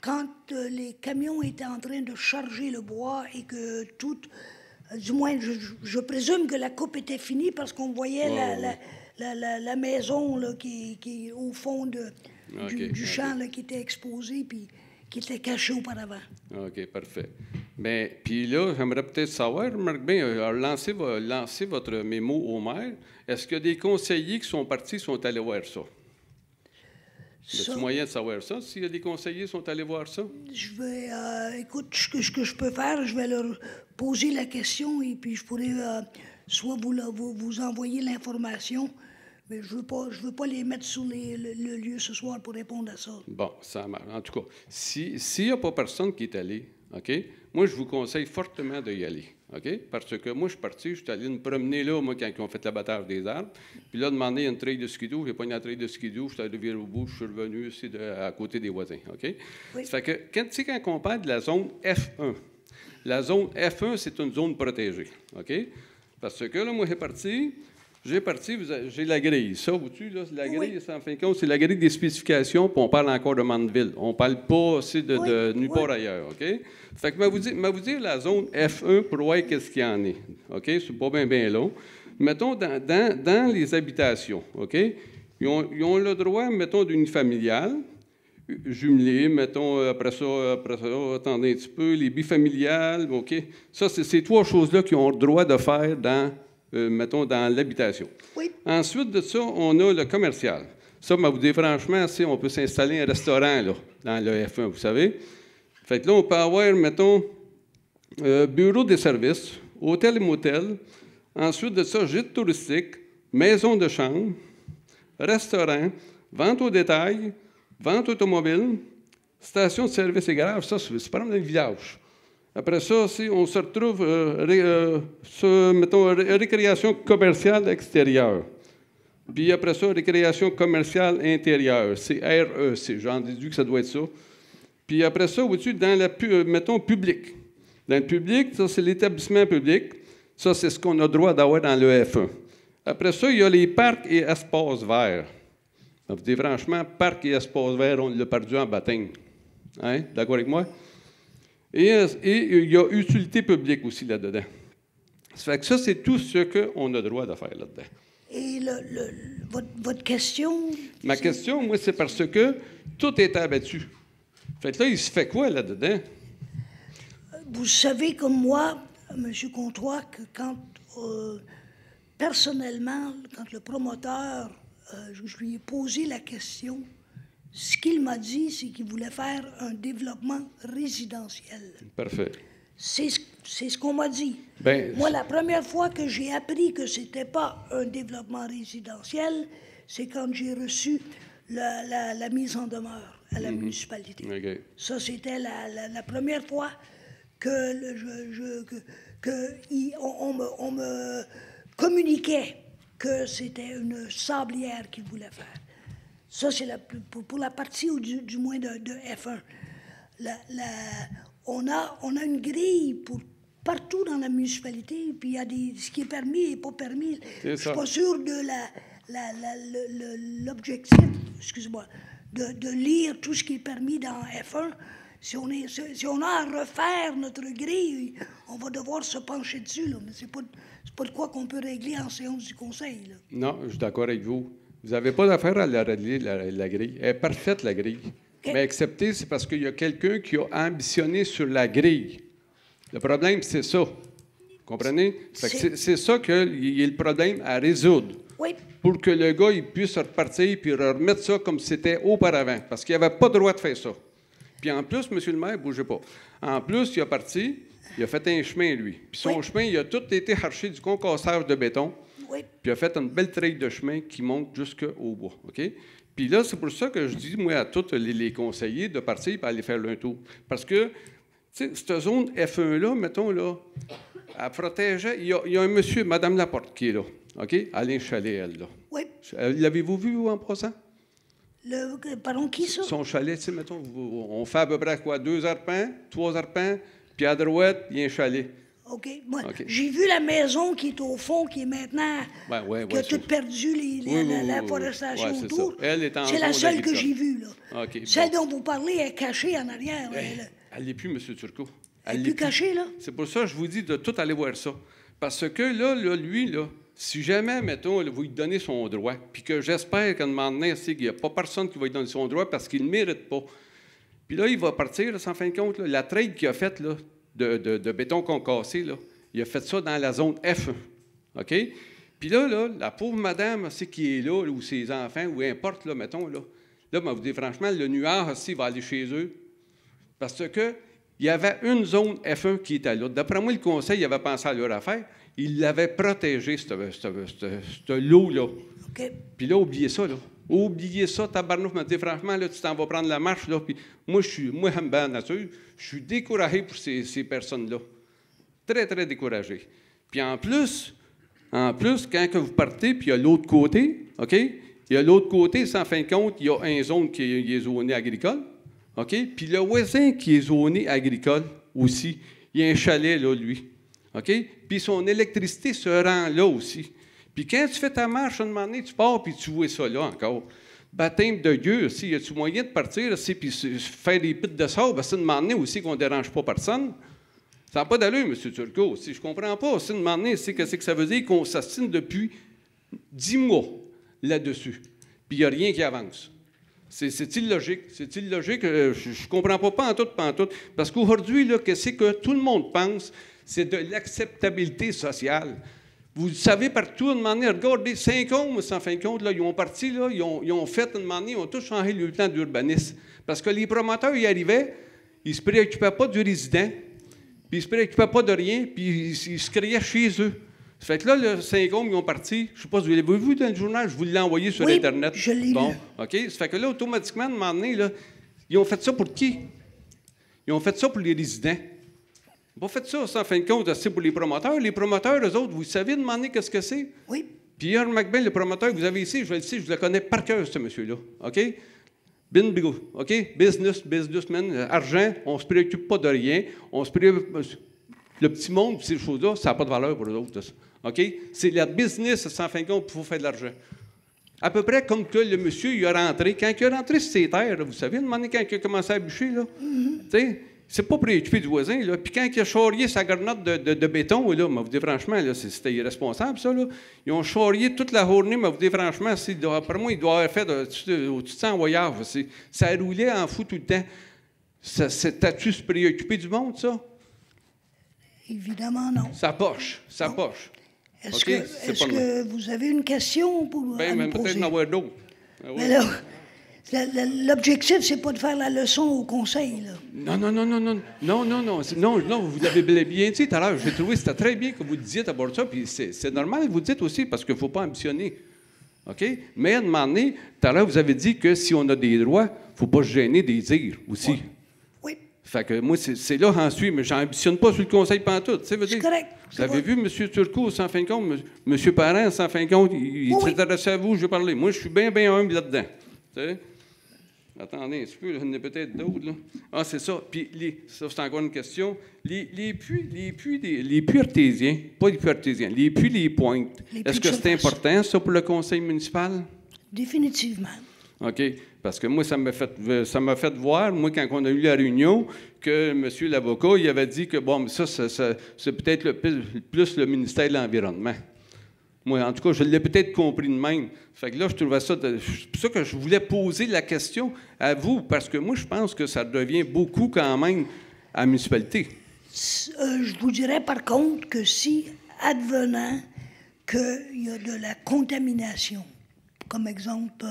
Speaker 1: quand les camions étaient en train de charger le bois et que du moins, je présume que la coupe était finie parce qu'on voyait la maison là, qui est au fond du champ là, qui était exposé puis qui était caché auparavant.
Speaker 8: OK, parfait. Bien, puis là, j'aimerais peut-être savoir, remarque bien, lancez votre mémo au maire. Est-ce qu'il y a des conseillers qui sont partis, qui sont allés voir ça? Y a-t-il moyen de savoir ça, si les conseillers sont allés voir ça?
Speaker 1: Je vais, écoute, ce que je peux faire, je vais leur poser la question et puis je pourrais soit vous envoyer l'information, mais je veux pas les mettre sur le lieu ce soir pour répondre à ça.
Speaker 8: Bon, ça marche. En tout cas, s'il n'y a pas personne qui est allé, OK, moi, je vous conseille fortement d'y aller. OK? Parce que moi, je suis parti, je suis allé me promener là, moi, quand ils ont fait l'abattage des arbres. Puis là, demander une treille de skidoo, j'ai pogné la treille de skidoo, je suis allé virer au bout, je suis revenu ici à côté des voisins. OK?
Speaker 1: Oui.
Speaker 8: Ça fait que, quand on parle de la zone F1, la zone F1, c'est une zone protégée. OK? Parce que là, moi, j'ai la grille. Ça, vous-tu, là, la grille, en fin de compte, c'est la grille des spécifications, puis on parle encore de Mandeville. On ne parle pas aussi de nulle part ailleurs, OK? Fait que, vous dire la zone F1 pour voir qu'est-ce qu'il y en est, OK? C'est pas bien long. Mettons, dans les habitations, OK? Ils ont le droit, mettons, d'unifamilial, jumelé, mettons, après ça, attendez un petit peu, les bifamiliales, OK? Ça, c'est ces trois choses-là qu'ils ont le droit de faire mettons, dans l'habitation.
Speaker 1: Oui.
Speaker 8: Ensuite de ça, on a le commercial. Ça, vous dire franchement, on peut s'installer un restaurant là, dans le F1, vous savez. Fait que là, on peut avoir, mettons, bureau de services, hôtel et motel. Ensuite de ça, gîte touristique, maison de chambre, restaurant, vente au détail, vente automobile, station de service et garage. Ça, c'est pas dans le village. Après ça, on se retrouve, mettons, récréation commerciale extérieure. Puis après ça, récréation commerciale intérieure. C'est REC, j'en déduis que ça doit être ça. Puis après ça, au-dessus, mettons, public. Dans le public, ça, c'est l'établissement public. Ça, c'est ce qu'on a le droit d'avoir dans le F1. Après ça, il y a les parcs et espaces verts. Vous dites franchement, parcs et espaces verts, on l'a perdu en baptême. Hein? D'accord avec moi? Et il y a utilité publique aussi là-dedans. Ça fait que ça, c'est tout ce qu'on a le droit de faire là-dedans.
Speaker 1: Et votre question?
Speaker 8: Ma question, moi, c'est parce que tout est abattu. Fait que là, il se fait quoi là-dedans?
Speaker 1: Vous savez comme moi, M. Comtois, que quand, personnellement, quand le promoteur, je lui ai posé la question, ce qu'il m'a dit, c'est qu'il voulait faire un développement résidentiel.
Speaker 8: Parfait.
Speaker 1: C'est ce qu'on m'a dit.
Speaker 8: Ben,
Speaker 1: moi, la première fois que j'ai appris que ce n'était pas un développement résidentiel, c'est quand j'ai reçu la mise en demeure à la municipalité.
Speaker 8: Okay.
Speaker 1: Ça, c'était la première fois on me communiquait que c'était une sablière qu'il voulait faire. Ça, c'est pour la partie, du moins, de F1. On a une grille partout dans la municipalité, puis il y a ce qui est permis et pas permis. Je ne suis pas sûr de l'objectif, excuse-moi, de lire tout ce qui est permis dans F1. Si on a à refaire notre grille, on va devoir se pencher dessus, là. Mais c'est pas de quoi qu'on peut régler en séance du conseil, là.
Speaker 8: Non, je suis d'accord avec vous. Vous n'avez pas d'affaire à la régler, la grille. Elle est parfaite, la grille. Okay. Mais accepter, c'est parce qu'il y a quelqu'un qui a ambitionné sur la grille. Le problème, c'est ça. Vous comprenez? C'est ça qu'il y a le problème à résoudre.
Speaker 1: Oui.
Speaker 8: Pour que le gars il puisse repartir et remettre ça comme c'était auparavant. Parce qu'il n'avait pas le droit de faire ça. Puis en plus, M. le maire, ne bougez pas. En plus, il est parti, il a fait un chemin, lui. Puis son chemin, il a tout été arraché du concassage de béton.
Speaker 1: Oui.
Speaker 8: Puis il a fait une belle treille de chemin qui monte jusqu'au bois. OK? Puis là, c'est pour ça que je dis, moi, à tous les conseillers de partir et aller faire un tour. Parce que, tu sais, cette zone F1-là, mettons, là, elle protégeait. Il y a un monsieur, Mme Laporte, qui est là. OK? Alain Chalet, elle, là.
Speaker 1: Oui.
Speaker 8: L'avez-vous vu, vous, en passant?
Speaker 1: Pardon, qui ça?
Speaker 8: Son chalet, tu sais, mettons, on fait à peu près quoi? 2 arpents, 3 arpents, puis à droite, il y a un chalet.
Speaker 1: OK. Moi, j'ai vu la maison qui est au fond, qui est maintenant... qui a tout perdu la forestation autour. C'est la seule que j'ai vue, là.
Speaker 8: Okay,
Speaker 1: celle dont vous parlez est cachée en arrière.
Speaker 8: Elle n'est plus, M. Turcot.
Speaker 1: Elle n'est plus cachée, là?
Speaker 8: C'est pour ça que je vous dis de tout aller voir ça. Parce que là, lui, là, si jamais, mettons, vous lui donnez son droit, puis que j'espère qu'à un moment donné, qu'il n'y a pas personne qui va lui donner son droit parce qu'il ne mérite pas. Puis là, il va partir, là, sans fin de compte, là, la trade qu'il a faite là, de béton concassé, là, il a fait ça dans la zone F1. OK? Puis là, la pauvre madame qui est là, ou ses enfants, ou importe, là, mettons, là, Là, je vous dis franchement, le nuage aussi va aller chez eux. Parce que il y avait une zone F1 qui était là. D'après moi, le conseil avait pensé à leur affaire. Il l'avait protégé, ce lot-là.
Speaker 1: OK.
Speaker 8: Puis là, oubliez ça, là. Oubliez ça, tabarnouche, me dit franchement, là, tu t'en vas prendre la marche, là. Puis moi, j'aime bien la nature. Je suis découragé pour ces personnes-là. Très, très découragé. Puis en plus, quand que vous partez, puis il y a l'autre côté, OK? Il y a l'autre côté, sans fin de compte, il y a une zone qui est zonée agricole, OK? Puis le voisin qui est zoné agricole aussi, il y a un chalet, là, lui, OK? Puis son électricité se rend là aussi. Puis quand tu fais ta marche, à un moment donné, tu pars, puis tu vois ça là encore. Baptême de Dieu aussi, y a-tu moyen de partir aussi, puis faire des pits de sable, c'est de moment donné aussi qu'on ne dérange pas personne? Ça n'a pas d'allure, M. Turcot. Si je ne comprends pas, c'est de moment donné, qu'est-ce que ça veut dire qu'on s'assine depuis 10 mois là-dessus, puis il n'y a rien qui avance. C'est illogique. C'est illogique. Je ne comprends pas en tout. Parce qu'aujourd'hui, là, qu'est-ce que tout le monde pense? C'est de l'acceptabilité sociale. Vous savez, partout, à un moment donné, regardez, Saint-Côme, en fin de compte, là, ils ont parti, là, ils ont fait, à un moment donné, ils ont tous changé le plan d'urbanisme. Parce que les promoteurs y arrivaient, ils ne se préoccupaient pas du résident, puis ils ne se préoccupaient pas de rien, puis ils se créaient chez eux. Ça fait que là, le Saint-Côme, ils ont parti, je ne sais pas si vous l'avez vu dans le journal, je vous l'ai envoyé sur Internet.
Speaker 1: Je l'ai
Speaker 8: bon,
Speaker 1: lu.
Speaker 8: OK? Ça fait que là, automatiquement, à un moment donné, là, ils ont fait ça pour qui? Ils ont fait ça pour les résidents. Ils n'ont pas fait ça, en fin de compte, c'est pour les promoteurs. Les promoteurs, eux autres, vous savez demander qu'est-ce que c'est?
Speaker 1: Oui.
Speaker 8: Pierre McBain, le promoteur que vous avez ici, je le connais par cœur, ce monsieur-là. OK? Bingo. OK? Businessman, argent, on ne se préoccupe pas de rien. On se préoccupe. Le petit monde, ces choses-là, ça n'a pas de valeur pour eux autres. Ça. OK? C'est la business, en fin de compte, pour faire de l'argent. À peu près comme que le monsieur, il a rentré. Quand il est rentré sur ses terres, là, vous savez, demander quand il a commencé à bûcher, là. Tu sais? C'est pas préoccupé du voisin, là. Puis quand il a charrié sa garnotte de béton, là, vous dites franchement, là, c'était irresponsable, ça, là. Ils ont charrié toute la journée, vous dites franchement, après moi, il doit avoir fait au-dessus de 100 voyages. Ça roulait en fou tout le temps. T'as-tu se préoccupé du monde, ça?
Speaker 1: Évidemment, non.
Speaker 8: Ça poche.
Speaker 1: Est-ce que vous avez une question pour
Speaker 8: ben,
Speaker 1: me
Speaker 8: peut-être
Speaker 1: poser?
Speaker 8: en avoir d'autres. Ah, oui.
Speaker 1: Mais là, l'objectif, c'est pas de faire la leçon au conseil, là.
Speaker 8: Non, vous l'avez bien dit tout à l'heure. J'ai trouvé que c'était très bien que vous disiez d'abord ça, puis c'est normal que vous dites aussi, parce qu'il ne faut pas ambitionner. OK? Mais à un moment donné, tout à l'heure, vous avez dit que si on a des droits, il ne faut pas se gêner des dire aussi.
Speaker 1: Oui.
Speaker 8: Fait que moi, c'est là j'en suis, mais je n'ambitionne pas sur le conseil pantoute. C'est
Speaker 1: correct.
Speaker 8: Vous avez vu M. Turcot, sans fin de compte, M. Parent, sans fin de compte, il s'intéressait à vous, je parlais. Moi, je suis bien humble là-dedans. T'sais? Attendez un petit peu, il y en a peut-être d'autres, là. Ah, c'est ça. Puis, ça, c'est encore une question. Les puits artésiens, pas les puits artésiens, les puits, les pointes, est-ce que c'est important, ça, pour le conseil municipal?
Speaker 1: Définitivement.
Speaker 8: OK. Parce que moi, ça m'a fait voir, moi, quand on a eu la réunion, que M. l'avocat, il avait dit que, bon, mais ça c'est peut-être plus le ministère de l'Environnement. Moi, en tout cas, je l'ai peut-être compris de même. Fait que là, je trouvais ça... C'est pour ça que je voulais poser la question à vous, parce que moi, je pense que ça devient beaucoup quand même à la municipalité.
Speaker 1: Je vous dirais par contre que si, advenant qu'il y a de la contamination, comme exemple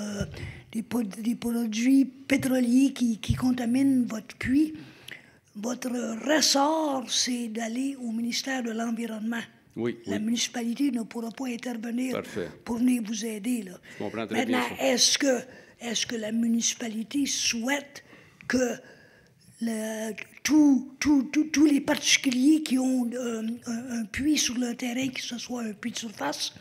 Speaker 1: des produits pétroliers qui contaminent votre puits, votre ressort, c'est d'aller au ministère de l'Environnement.
Speaker 8: Oui,
Speaker 1: la municipalité ne pourra pas intervenir
Speaker 8: Parfait.
Speaker 1: Pour venir vous aider. Là.
Speaker 8: Je comprends très
Speaker 1: Maintenant,
Speaker 8: bien ça.
Speaker 1: est-ce que la municipalité souhaite que tous les particuliers qui ont un puits sur leur terrain, que ce soit un puits de surface,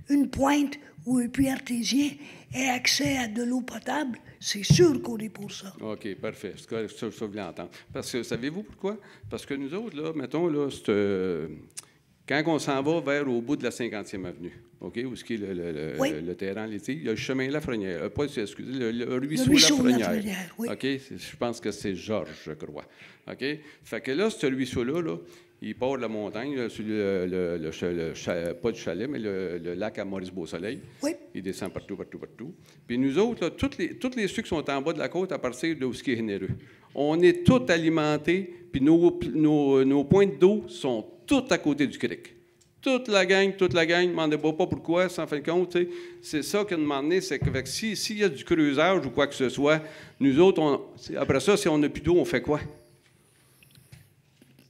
Speaker 1: une pointe ou un puits artésien, aient accès à de l'eau potable? C'est sûr qu'on est pour ça.
Speaker 8: OK, parfait. Ça, je voulais entendre. Parce que, savez-vous pourquoi? Parce que nous autres, là, mettons, là, quand on s'en va vers au bout de la 50e avenue, OK, où est-ce le terrain laitier, il y a le chemin Lafrenière, excusez, le ruisseau Lafrenière.
Speaker 1: Oui.
Speaker 8: OK, je pense que c'est Georges, je crois. OK? Fait que là, ce ruisseau-là, il part de la montagne, là, sur pas du chalet, mais le lac à Maurice-Beausoleil.
Speaker 1: Oui.
Speaker 8: Il descend partout. Puis nous autres, là, tous les ceux qui sont en bas de la côte, à partir de où ce qui est généreux, on est tous alimentés, puis nos pointes d'eau sont tout à côté du creek. toute la gang, ne demandez pas pourquoi, en fin de compte, tu sais, c'est ça qu'à un moment donné, c'est que s'il y a du creusage ou quoi que ce soit, nous autres, après ça, si on n'a plus d'eau, on fait quoi?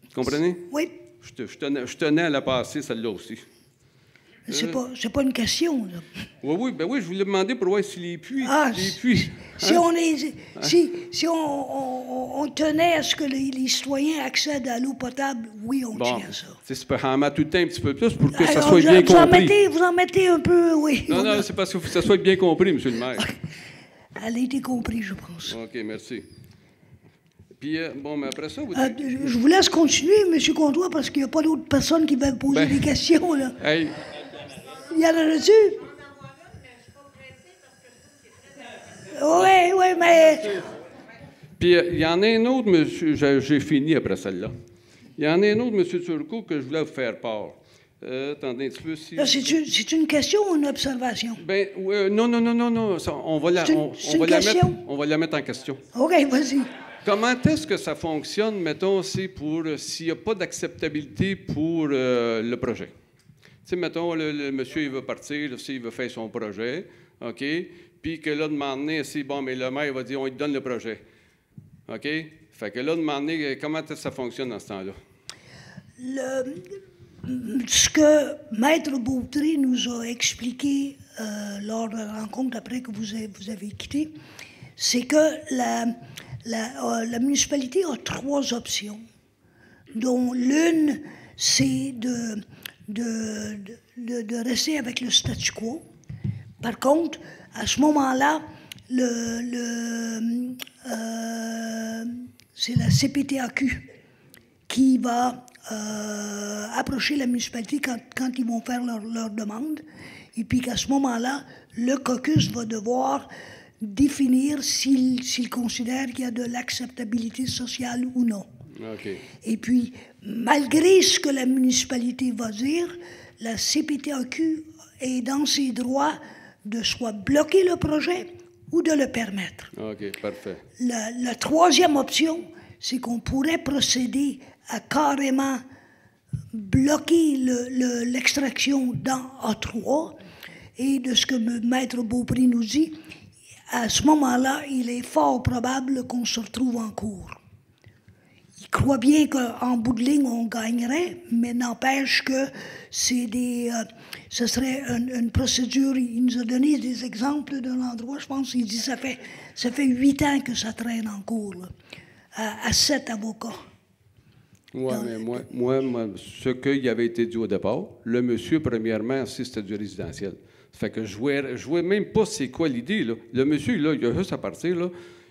Speaker 8: Vous comprenez?
Speaker 1: Oui.
Speaker 8: Je tenais à la passer, celle-là aussi.
Speaker 1: C'est pas une question, là.
Speaker 8: Oui, je voulais demander pour voir si les puits...
Speaker 1: Si on tenait à ce que les citoyens accèdent à l'eau potable, oui, on tient à ça.
Speaker 8: C'est peut en mettre tout le temps un petit peu plus pour que ça soit bien compris.
Speaker 1: Vous en mettez un peu, oui.
Speaker 8: Non, c'est parce qu'il faut que ça soit bien compris, M. le maire.
Speaker 1: Elle a été comprise, je pense.
Speaker 8: OK, merci. Puis, mais après ça, vous
Speaker 1: dites... je vous laisse continuer, M. Comtois, parce qu'il n'y a pas d'autres personnes qui veulent poser des questions, là.
Speaker 8: Hey.
Speaker 1: Il y en a-tu? Oui, mais...
Speaker 8: Puis, il y en a un autre, monsieur, j'ai fini après celle-là. Il y en a un autre, M. Turcot, que je voulais vous faire part. Attendez un petit peu.
Speaker 1: C'est une question ou une observation?
Speaker 8: Non. Ça, on va la mettre en question.
Speaker 1: OK, vas-y.
Speaker 8: Comment est-ce que ça fonctionne, mettons, c'est pour s'il n'y a pas d'acceptabilité pour le projet? Tu sais, mettons, le monsieur, il veut partir, il veut faire son projet, OK? Puis que là, de m'emmener, c'est bon, mais le maire va dire, on lui donne le projet. OK? Fait que là, de m'emmener, comment est-ce que ça fonctionne dans ce temps-là?
Speaker 1: Ce que Maître Beaupré nous a expliqué lors de la rencontre après que vous avez quitté, c'est que la municipalité a 3 options, dont l'une, c'est de rester avec le statu quo. Par contre, à ce moment-là, c'est la CPTAQ qui va approcher la municipalité quand ils vont faire leur demande, et puis qu'à ce moment-là, le caucus va devoir définir s'il considère qu'il y a de l'acceptabilité sociale ou non.
Speaker 8: Okay.
Speaker 1: Et puis, malgré ce que la municipalité va dire, la CPTAQ est dans ses droits de soit bloquer le projet ou de le permettre.
Speaker 8: OK, parfait.
Speaker 1: La 3e option, c'est qu'on pourrait procéder à carrément bloquer l'extraction dans A3. Et de ce que Maître Beaupré nous dit, à ce moment-là, il est fort probable qu'on se retrouve en cours. Il croit bien qu'en bout de ligne, on gagnerait, mais n'empêche que ce serait une procédure. Il nous a donné des exemples d'un endroit, je pense, il dit ça fait 8 ans que ça traîne en cours, là, à 7 avocats.
Speaker 8: Oui, mais moi, ce qui avait été dit au départ, le monsieur, premièrement, c'était du résidentiel. Ça fait que je vois même pas c'est quoi l'idée, là. Le monsieur, là, il a juste à partir, là,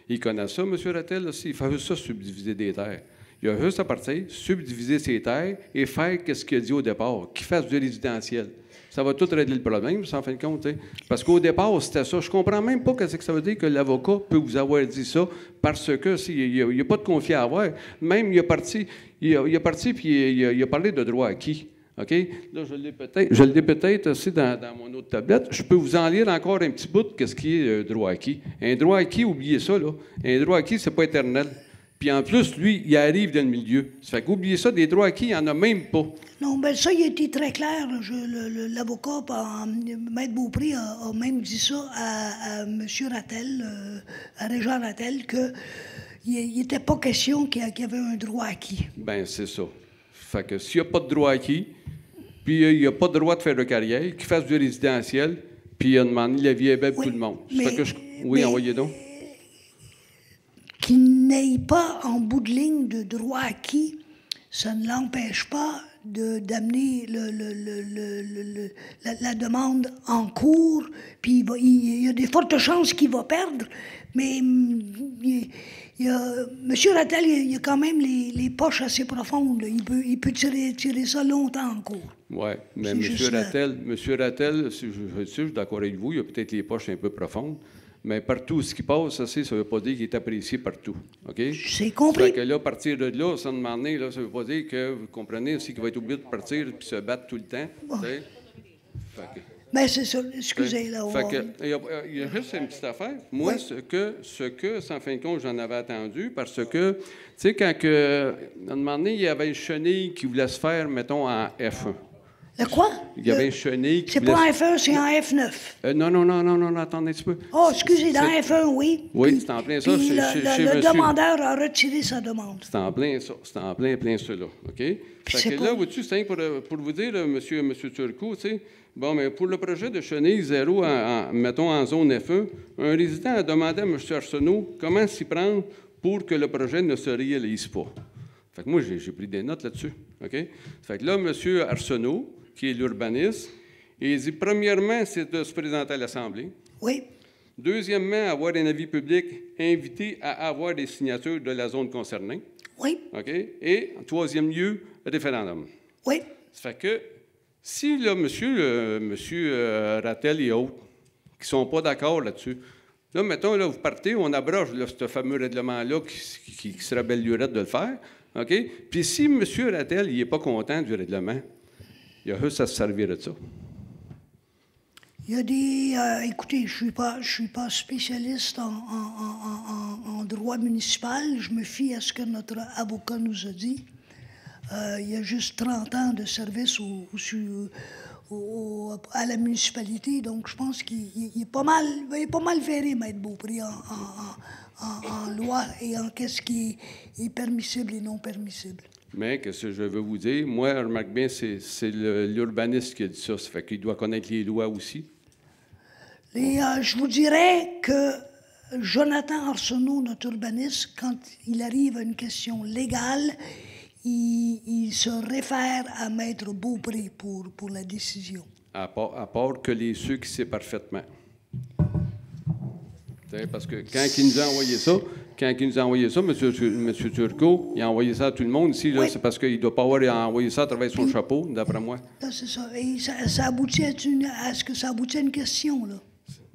Speaker 8: il connaît ça, M. Rattel, là, il fait juste ça, subdiviser des terres. Il a juste à partir, subdiviser ses terres et faire ce qu'il a dit au départ, qu'il fasse du résidentiel. Ça va tout régler le problème, ça, en fin de compte. T'sais. Parce qu'au départ, c'était ça. Je comprends même pas ce que ça veut dire que l'avocat peut vous avoir dit ça parce que il n'y a pas de conflit à avoir. Même, il est parti puis il a parlé de droit acquis. OK? Là, je l'ai peut-être aussi dans mon autre tablette. Je peux vous en lire encore un petit bout de ce qui est droit acquis. Un droit acquis, oubliez ça, là. Un droit acquis, c'est pas éternel. Puis en plus, lui, il arrive dans le milieu. Ça fait qu'oubliez ça, des droits acquis, il n'y en a même pas.
Speaker 1: Non, bien ça, il a été très clair. L'avocat, Maître Beaupré, a même dit ça à M. Rattel, à Régent Rattel, qu'il n'était pas question qu'il y avait un droit acquis. Bien,
Speaker 8: c'est ça. Fait que s'il n'y a pas de droit acquis, puis il n'y a pas de droit de faire de carrière, qu'il fasse du résidentiel, puis il a demandé la vie est belle pour tout le monde. Oui, envoyez donc.
Speaker 1: Qu'il n'ait pas en bout de ligne de droit acquis, ça ne l'empêche pas d'amener la demande en cours, puis il y a des fortes chances qu'il va perdre, mais M. Rattel, il a quand même les poches assez profondes. Il peut tirer ça longtemps en cours.
Speaker 8: Oui, mais M. Rattel, je suis d'accord avec vous, il a peut-être les poches un peu profondes, mais partout ce qui passe, ça ne veut pas dire qu'il est apprécié partout. OK?
Speaker 1: C'est compris.
Speaker 8: Ça fait que là, à partir de là, sans demander, là, ça ne veut pas dire que, vous comprenez aussi, qu'il va être obligé de partir et se battre tout le temps.
Speaker 1: Bon. Mais c'est ça, excusez. Là,
Speaker 8: il y a juste une petite affaire. Moi, oui. ce que, en fin de compte, j'en avais attendu, parce que, tu sais, quand à un moment donné, il y avait une chenille qui voulait se faire, mettons, en F1.
Speaker 1: Le quoi?
Speaker 8: Il y avait un chenille qui
Speaker 1: C'est
Speaker 8: voulait...
Speaker 1: pas en F1, c'est en F9.
Speaker 8: Non, attendez un petit peu.
Speaker 1: Oh, excusez, dans F1, oui.
Speaker 8: Oui,
Speaker 1: Puis-
Speaker 8: c'est en plein ça.
Speaker 1: puis
Speaker 8: Chez
Speaker 1: le
Speaker 8: monsieur.
Speaker 1: demandeur a retiré sa demande.
Speaker 8: C'est en plein ça. C'est en plein ça, là. OK? Fait
Speaker 1: c'est
Speaker 8: que
Speaker 1: pas-
Speaker 8: là, vois-tu, c'est pour vous dire, là, monsieur Turcot, tu sais, bon, mais pour le projet de chenille zéro, mettons en zone F1, un résident a demandé à M. Arsenault comment s'y prendre pour que le projet ne se réalise pas. Fait que moi, j'ai pris des notes là-dessus. OK? Fait que là, M. Arsenault, qui est l'urbaniste, il dit, premièrement, c'est de se présenter à l'Assemblée.
Speaker 1: Oui,
Speaker 8: Deuxièmement, avoir un avis public invité à avoir des signatures de la zone concernée.
Speaker 1: oui,
Speaker 8: OK? Et, en troisième lieu, référendum.
Speaker 1: oui.
Speaker 8: Ça fait que, si là, monsieur Rattel et autres, qui ne sont pas d'accord là-dessus, là, mettons, là, vous partez, on abroge là, ce fameux règlement-là qui serait belle lurette de le faire. OK? Puis si M. Rattel n'est pas content du règlement, il y a juste à se servir de ça.
Speaker 1: Il y a des... écoutez, je suis pas spécialiste en droit municipal. Je me fie à ce que notre avocat nous a dit. Il y a juste 30 ans de service à la municipalité, donc je pense qu'il est pas mal ferré, Maître Beaupré, en loi et en qu'est-ce qui est permissible et non permissible.
Speaker 8: Mais, qu'est-ce que je veux vous dire? Moi, remarque bien, c'est l'urbaniste qui a dit ça. Ça fait qu'il doit connaître les lois aussi.
Speaker 1: Je vous dirais que Jonathan Arsenault, notre urbaniste, quand il arrive à une question légale, il se réfère à Maître Beaupré pour la décision.
Speaker 8: À part que ceux qui sait parfaitement. T'sais, parce que quand il nous a envoyé ça, M. Turcot, il a envoyé ça à tout le monde ici. Là,
Speaker 1: oui.
Speaker 8: C'est parce qu'il ne doit pas avoir envoyé ça à travers son chapeau, d'après moi.
Speaker 1: Là, c'est ça. Et ça aboutit à ce que ça aboutit à une question, là.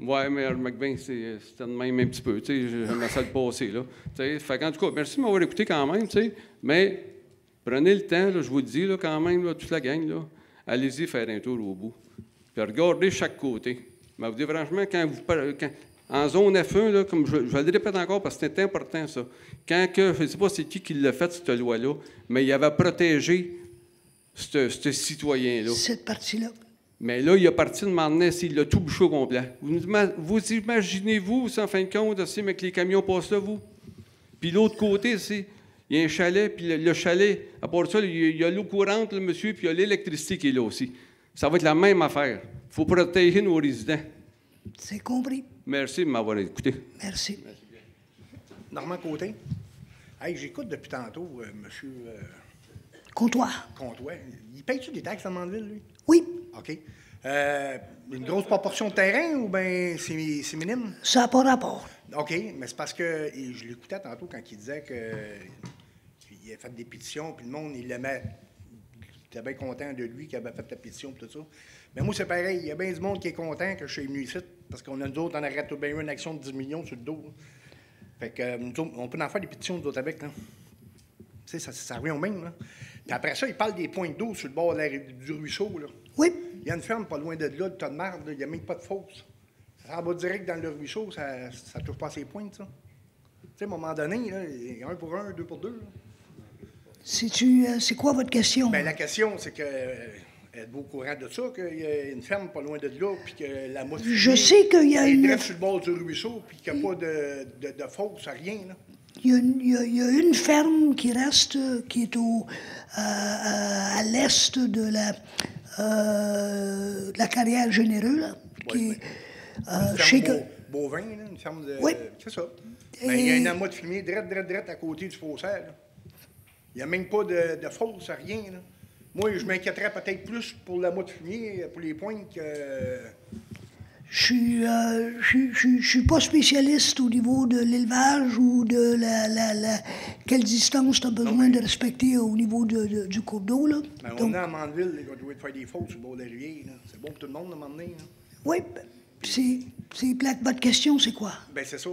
Speaker 8: Oui, mais McBain, c'était de même un petit peu. J'aimerais ça le passer. Là. Fait qu'en tout cas, merci de m'avoir écouté quand même. Mais prenez le temps, là, je vous le dis là, quand même, là, toute la gang. Là, allez-y faire un tour au bout. Puis regardez chaque côté. Mais vous dites franchement, en zone F1, là, comme je le répète encore parce que c'est important, ça. Je ne sais pas c'est qui l'a fait, cette loi-là, mais il avait protégé ce citoyen-là.
Speaker 1: Cette partie-là.
Speaker 8: Mais là, il a parti de m'emmener s'il l'a tout bouché au complet. Vous imaginez-vous, en fin de compte, mais que les camions passent là, vous? Puis l'autre côté, il y a un chalet, puis le chalet, à part ça, il y a l'eau courante, le monsieur, puis il y a l'électricité qui est là aussi. Ça va être la même affaire. Il faut protéger nos résidents.
Speaker 1: C'est compris.
Speaker 8: Merci de m'avoir écouté.
Speaker 1: Merci.
Speaker 9: Normand Côté. Hey, j'écoute depuis tantôt, monsieur
Speaker 1: Comptoir.
Speaker 9: Comtois. Il paye-tu des taxes à Mandeville, lui?
Speaker 1: Oui,
Speaker 9: OK. Une grosse proportion de terrain ou bien c'est minime?
Speaker 1: ça n'a pas rapport.
Speaker 9: OK, mais c'est parce que je l'écoutais tantôt quand il disait qu'il a fait des pétitions, puis le monde, il l'aimait. Il était bien content de lui qui avait fait la pétition, puis tout ça. Mais moi, c'est pareil. Il y a bien du monde qui est content que je suis venu ici, parce qu'on a nous autres, on aurait tout bien eu une action de 10 millions sur le dos. Là. Fait que nous autres, on peut en faire des pétitions, nous autres, avec. Là. Tu sais, ça revient au même. Là. Puis après ça, il parle des points d'eau sur le bord du ruisseau. Là.
Speaker 1: Oui,
Speaker 9: Il y a une ferme pas loin de là, le tas de marde, il n'y a même pas de fosse. Ça s'en va direct dans le ruisseau, ça ne touche pas à ses pointes, ça. Tu sais, à un moment donné, là, il y a 1 pour 1, 2 pour 2.
Speaker 1: c'est quoi votre question?
Speaker 9: Bien, la question, c'est que êtes-vous au courant de ça, qu'il y a une ferme pas loin de là, puis que la mousse...
Speaker 1: Je sais qu'il y a
Speaker 9: une...
Speaker 1: une...
Speaker 9: Elle est sur le bord du ruisseau, puis qu'il n'y a pas de fosse, rien, là.
Speaker 1: Il y a une ferme qui reste, qui est à l'est de la carrière généreux, là, qui est
Speaker 9: Une ferme bovin, là, une ferme de...
Speaker 1: Oui.
Speaker 9: C'est ça. Mais il y a un amas de fumier direct à côté du faussaire, là. Il n'y a même pas de fosse, rien, là. Moi, je m'inquiéterais peut-être plus pour l'amas de fumier, pour les pointes que...
Speaker 1: Je suis pas spécialiste au niveau de l'élevage ou de quelle distance tu as besoin de respecter au niveau du cours d'eau, là.
Speaker 9: Ben,
Speaker 1: Donc,
Speaker 9: on est à Mandeville, on doit faire des fautes sur le bord de la rivière, là. C'est bon pour tout le monde de m'emmener, là.
Speaker 1: oui, c'est plate. Votre question, c'est quoi?
Speaker 9: Ben c'est ça.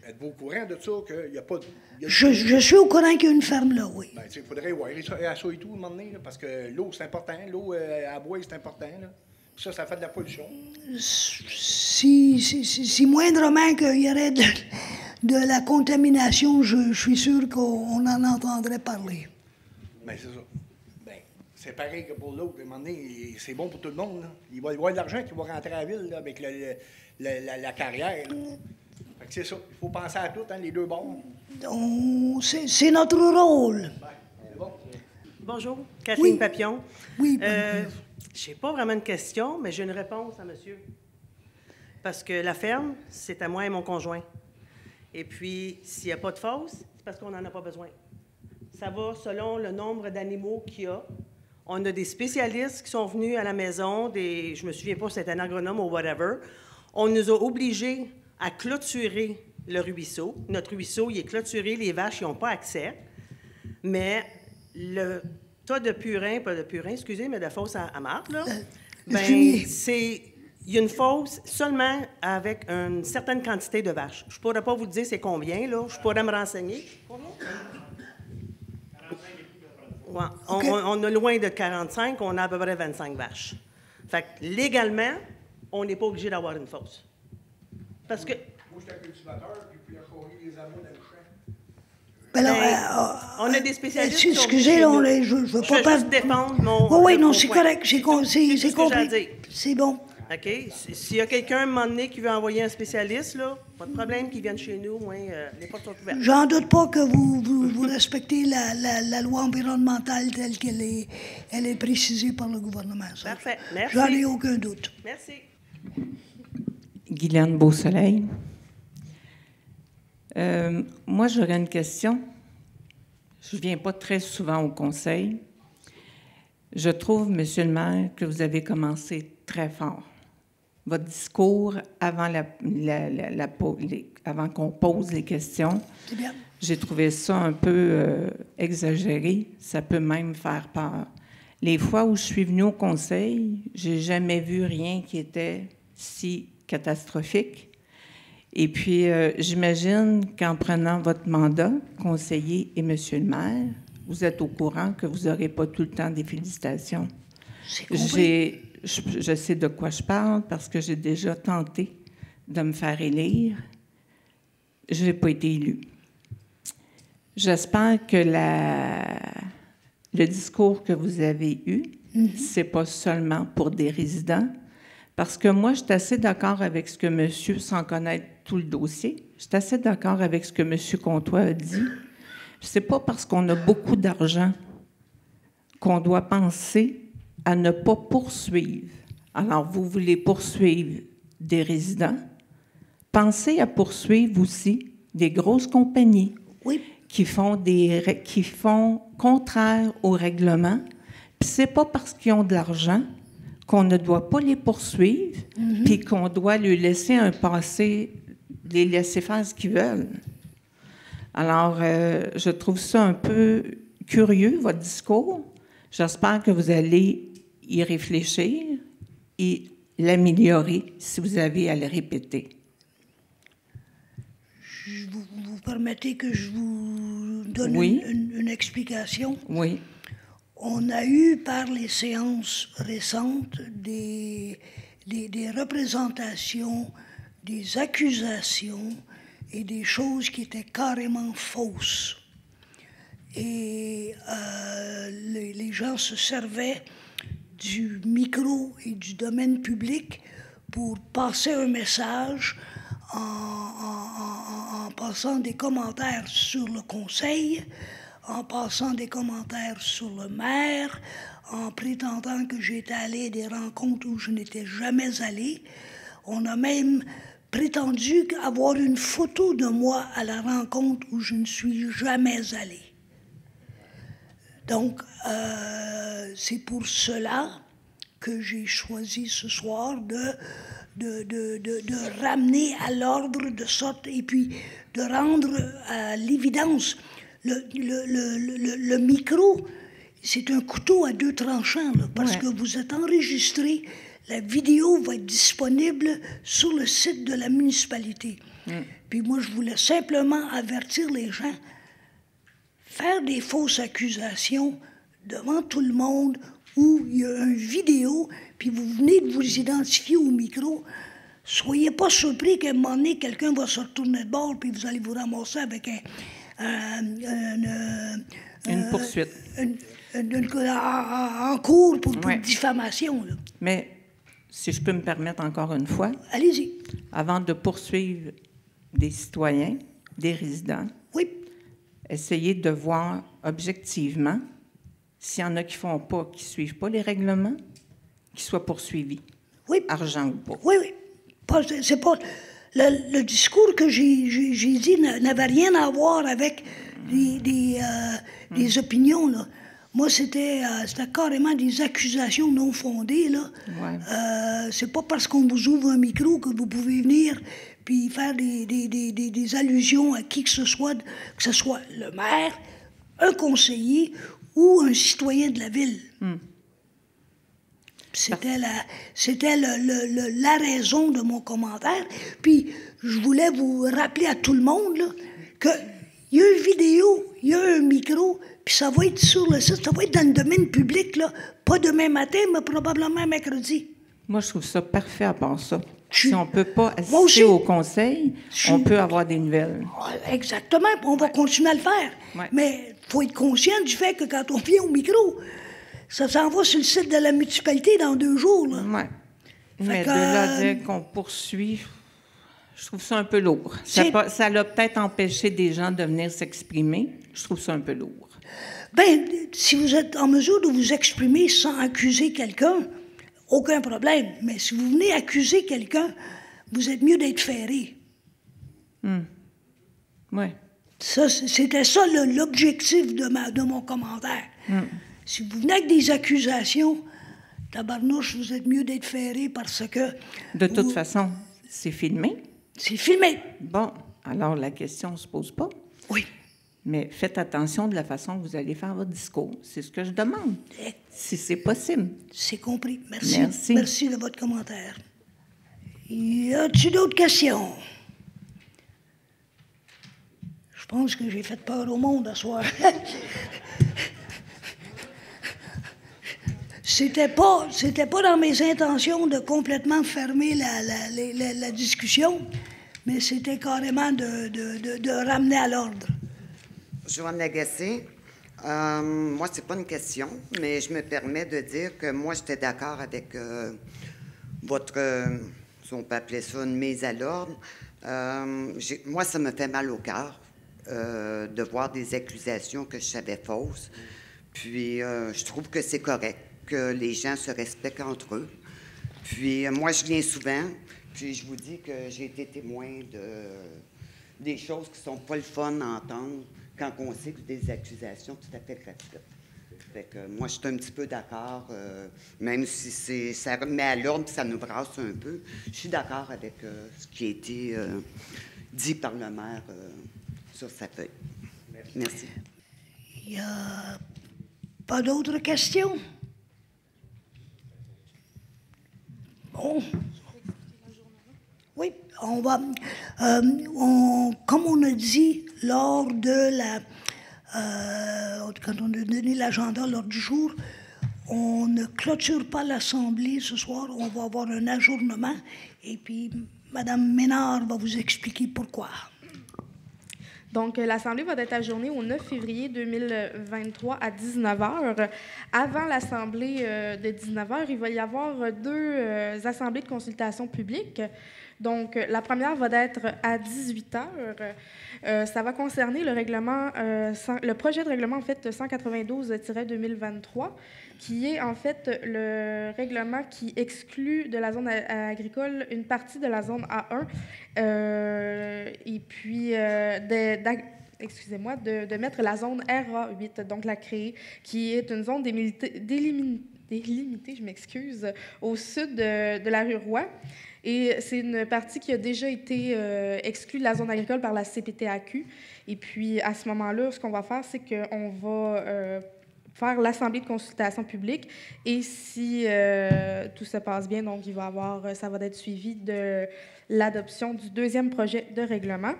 Speaker 9: Êtes-vous au courant de ça, qu'il n'y a pas...
Speaker 1: Je suis au courant qu'il y a une ferme là, oui.
Speaker 9: Ben, il faudrait voir ça et tout, à un moment donné, là, parce que l'eau, c'est important. L'eau à boire, c'est important, là. Ça fait de la pollution.
Speaker 1: Si moindrement qu'il y aurait de la contamination, je suis sûr qu'on en entendrait parler.
Speaker 9: Bien, c'est ça. Bien, c'est pareil que pour l'autre. À un moment donné, c'est bon pour tout le monde. Là. Il va y avoir de l'argent qui va rentrer à la ville là, avec la carrière. Fait que c'est ça. Il faut penser à tout, hein, les deux bords.
Speaker 1: C'est notre rôle.
Speaker 9: C'est bon.
Speaker 10: Bonjour, Kathleen
Speaker 1: Oui.
Speaker 10: Papillon.
Speaker 1: Oui,
Speaker 10: Je n'ai pas vraiment une question, mais j'ai une réponse à monsieur. Parce que la ferme, c'est à moi et mon conjoint. Et puis, s'il n'y a pas de fosse, c'est parce qu'on n'en a pas besoin. Ça va selon le nombre d'animaux qu'il y a. On a des spécialistes qui sont venus à la maison, je me souviens pas si c'était un agronome ou whatever. On nous a obligés à clôturer le ruisseau. Notre ruisseau, il est clôturé, les vaches, ils n'ont pas accès. Mais le tas de purin, pas de purin, excusez, mais de fosse à marde, là,
Speaker 1: Julie.
Speaker 10: il y a une fosse seulement avec une certaine quantité de vaches. Je ne pourrais pas vous dire c'est combien, là. Je pourrais me renseigner. Combien? Ouais. On a loin de 45, on a à peu près 25 vaches. Fait que légalement, on n'est pas obligé d'avoir une fosse. Parce que...
Speaker 9: Moi, j'étais un cultivateur, puis puis choyer les amours dans le champ.
Speaker 10: On a des spécialistes qui sont
Speaker 1: excusez,
Speaker 10: venus chez
Speaker 1: là,
Speaker 10: nous.
Speaker 1: je ne veux
Speaker 10: Je veux
Speaker 1: pas...
Speaker 10: juste défendre mon...
Speaker 1: Oui, non,
Speaker 10: mon
Speaker 1: c'est
Speaker 10: point.
Speaker 1: correct, c'est
Speaker 10: tout ce que j'ai à
Speaker 1: compris.
Speaker 10: dire.
Speaker 1: C'est bon.
Speaker 10: OK? S'il y a quelqu'un, à un moment donné, qui veut envoyer un spécialiste, là, pas de problème, qu'il vienne chez nous, moi, les portes sont ouvertes.
Speaker 1: J'en doute pas que vous respectez la loi environnementale telle qu'elle est précisée par le gouvernement. Ça.
Speaker 10: Parfait. Merci.
Speaker 1: J'en ai aucun doute.
Speaker 10: Merci.
Speaker 11: Guylaine Beausoleil. Moi, j'aurais une question. Je ne viens pas très souvent au conseil. Je trouve, Monsieur le maire, que vous avez commencé très fort. Votre discours avant, avant qu'on pose les questions,
Speaker 1: C'est bien.
Speaker 11: j'ai trouvé ça un peu exagéré. Ça peut même faire peur. Les fois où je suis venue au conseil, j'ai jamais vu rien qui était si catastrophique. Et puis, j'imagine qu'en prenant votre mandat, conseiller et monsieur le maire, vous êtes au courant que vous n'aurez pas tout le temps des félicitations.
Speaker 1: C'est compris.
Speaker 11: Je sais de quoi je parle parce que j'ai déjà tenté de me faire élire. Je n'ai pas été élue. J'espère que le discours que vous avez eu, c'est pas seulement pour des résidents, parce que moi, je suis assez d'accord avec ce que monsieur, sans connaître tout le dossier, je suis assez d'accord avec ce que monsieur Comtois a dit. C'est pas parce qu'on a beaucoup d'argent qu'on doit penser à ne pas poursuivre. Alors, vous voulez poursuivre des résidents, pensez à poursuivre aussi des grosses compagnies
Speaker 1: Oui.
Speaker 11: qui font contraire au règlement. Puis c'est pas parce qu'ils ont de l'argent qu'on ne doit pas les poursuivre, puis qu'on doit leur laisser un passé, les laisser faire ce qu'ils veulent. Alors, je trouve ça un peu curieux, votre discours. J'espère que vous allez y réfléchir et l'améliorer si vous avez à le répéter.
Speaker 1: Vous permettez que je vous donne
Speaker 11: Oui.
Speaker 1: une explication?
Speaker 11: Oui.
Speaker 1: On a eu par les séances récentes des représentations, des accusations et des choses qui étaient carrément fausses. Et les gens se servaient du micro et du domaine public pour passer un message en passant des commentaires sur le conseil, en passant des commentaires sur le maire, en prétendant que j'étais allé à des rencontres où je n'étais jamais allé. On a même prétendu avoir une photo de moi à la rencontre où je ne suis jamais allé. Donc, c'est pour cela que j'ai choisi ce soir de ramener à l'ordre de sorte, et puis de rendre à l'évidence. Le micro, c'est un couteau à deux tranchants, là, parce que vous êtes enregistré. La vidéo va être disponible sur le site de la municipalité. Puis moi, je voulais simplement avertir les gens. Faire des fausses accusations devant tout le monde où il y a une vidéo, puis vous venez de vous identifier au micro, soyez pas surpris qu'à un moment donné, quelqu'un va se retourner de bord, puis vous allez vous ramasser avec
Speaker 11: Une poursuite.
Speaker 1: en cours pour diffamation. Là.
Speaker 11: Mais si je peux me permettre encore une fois,
Speaker 1: allez-y.
Speaker 11: Avant de poursuivre des citoyens, des résidents, essayez de voir objectivement s'il y en a qui ne suivent pas les règlements, qu'ils soient poursuivis.
Speaker 1: Oui.
Speaker 11: Argent ou pas.
Speaker 1: Oui. C'est pas... Le discours que j'ai dit n'avait rien à voir avec des opinions, là. Moi, c'était carrément des accusations non fondées, là. C'est pas parce qu'on vous ouvre un micro que vous pouvez venir puis faire des allusions à qui que ce soit le maire, un conseiller ou un citoyen de la ville. C'était la raison de mon commentaire. Puis, je voulais vous rappeler à tout le monde qu'il y a une vidéo, il y a un micro, puis ça va être sur le site, ça va être dans le domaine public, là, pas demain matin, mais probablement mercredi.
Speaker 11: Moi, je trouve ça parfait à part ça. Si on ne peut pas assister au conseil, on peut avoir des nouvelles.
Speaker 1: Exactement, on va continuer à le faire. Mais il faut être conscient du fait que quand on vient au micro, ça s'en va sur le site de la municipalité dans 2 jours.
Speaker 11: Oui. Mais de là à dire qu'on poursuit, je trouve ça un peu lourd. Ça l'a peut-être empêché des gens de venir s'exprimer. Je trouve ça un peu lourd.
Speaker 1: Bien, si vous êtes en mesure de vous exprimer sans accuser quelqu'un, aucun problème. Mais si vous venez accuser quelqu'un, vous êtes mieux d'être ferré.
Speaker 11: Oui.
Speaker 1: C'était ça l'objectif de mon commentaire. Si vous venez avec des accusations, tabarnouche, vous êtes mieux d'être ferré parce que...
Speaker 11: De toute façon, c'est filmé.
Speaker 1: C'est filmé.
Speaker 11: Bon, alors la question ne se pose pas.
Speaker 1: Oui.
Speaker 11: Mais faites attention de la façon que vous allez faire votre discours. C'est ce que je demande, si c'est possible.
Speaker 1: C'est compris. Merci. Merci de votre commentaire. Y a-t-il d'autres questions? Je pense que j'ai fait peur au monde ce soir. C'était pas dans mes intentions de complètement fermer la discussion, mais c'était carrément de ramener à l'ordre.
Speaker 12: Joanne Lagacé. Moi, c'est pas une question, mais je me permets de dire que moi, j'étais d'accord avec votre, si on peut appeler ça une mise à l'ordre. Moi, ça me fait mal au cœur de voir des accusations que je savais fausses. Puis, je trouve que c'est correct que les gens se respectent entre eux. Puis, moi, je viens souvent, puis je vous dis que j'ai été témoin des choses qui sont pas le fun à entendre quand on sait que des accusations tout à fait gratuites. Fait que moi, je suis un petit peu d'accord, même si ça remet à l'ordre et ça nous brasse un peu. Je suis d'accord avec ce qui a été dit par le maire sur sa feuille. Merci.
Speaker 1: Il n'y a pas d'autres questions? Bon. Oui, on va... comme on a dit lors de quand on a donné l'agenda lors du jour, on ne clôture pas l'Assemblée ce soir. On va avoir un ajournement. Et puis, Mme Ménard va vous expliquer pourquoi.
Speaker 4: Donc, l'Assemblée va être ajournée au 9 février 2023 à 19h. Avant l'Assemblée de 19h, il va y avoir 2 assemblées de consultation publique. Donc, la première va être à 18h. Ça va concerner le projet de règlement, en fait, 192-2023, qui est, en fait, le règlement qui exclut de la zone agricole une partie de la zone A1 et puis de mettre la zone RA8, donc la créer, qui est une zone délimitée, je m'excuse, au sud de la rue Roy. Et c'est une partie qui a déjà été exclue de la zone agricole par la CPTAQ. Et puis, à ce moment-là, ce qu'on va faire, c'est qu'on va faire l'assemblée de consultation publique. Et si tout se passe bien, donc ça va être suivi de l'adoption du 2e projet de règlement.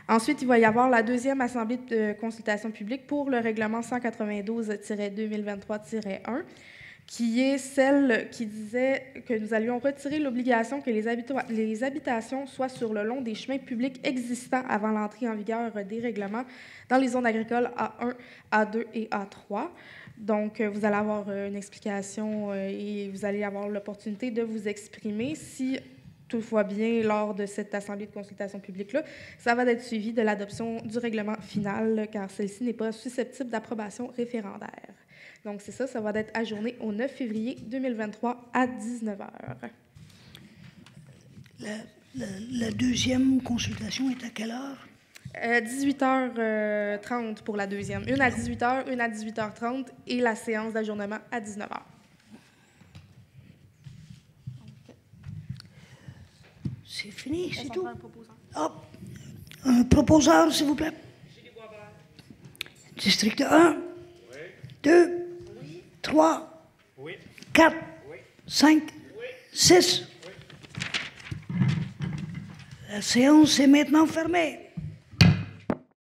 Speaker 4: Ensuite, il va y avoir la 2e assemblée de consultation publique pour le règlement 192-2023-1, qui est celle qui disait que nous allions retirer l'obligation que les habitations soient sur le long des chemins publics existants avant l'entrée en vigueur des règlements dans les zones agricoles A1, A2 et A3. Donc, vous allez avoir une explication et vous allez avoir l'opportunité de vous exprimer. Si tout va bien lors de cette assemblée de consultation publique-là, ça va être suivi de l'adoption du règlement final, car celle-ci n'est pas susceptible d'approbation référendaire. Donc, c'est ça, ça va être ajourné au 9 février 2023 à 19h.
Speaker 1: La deuxième consultation est à quelle heure?
Speaker 4: 18h30 pour la deuxième. Une à 18h, une à 18h30 et la séance d'ajournement à 19h.
Speaker 1: C'est fini, c'est tout? Un proposeur, s'il vous plaît. District 1, 2, 3, 4, 5, 6. La séance est maintenant fermée.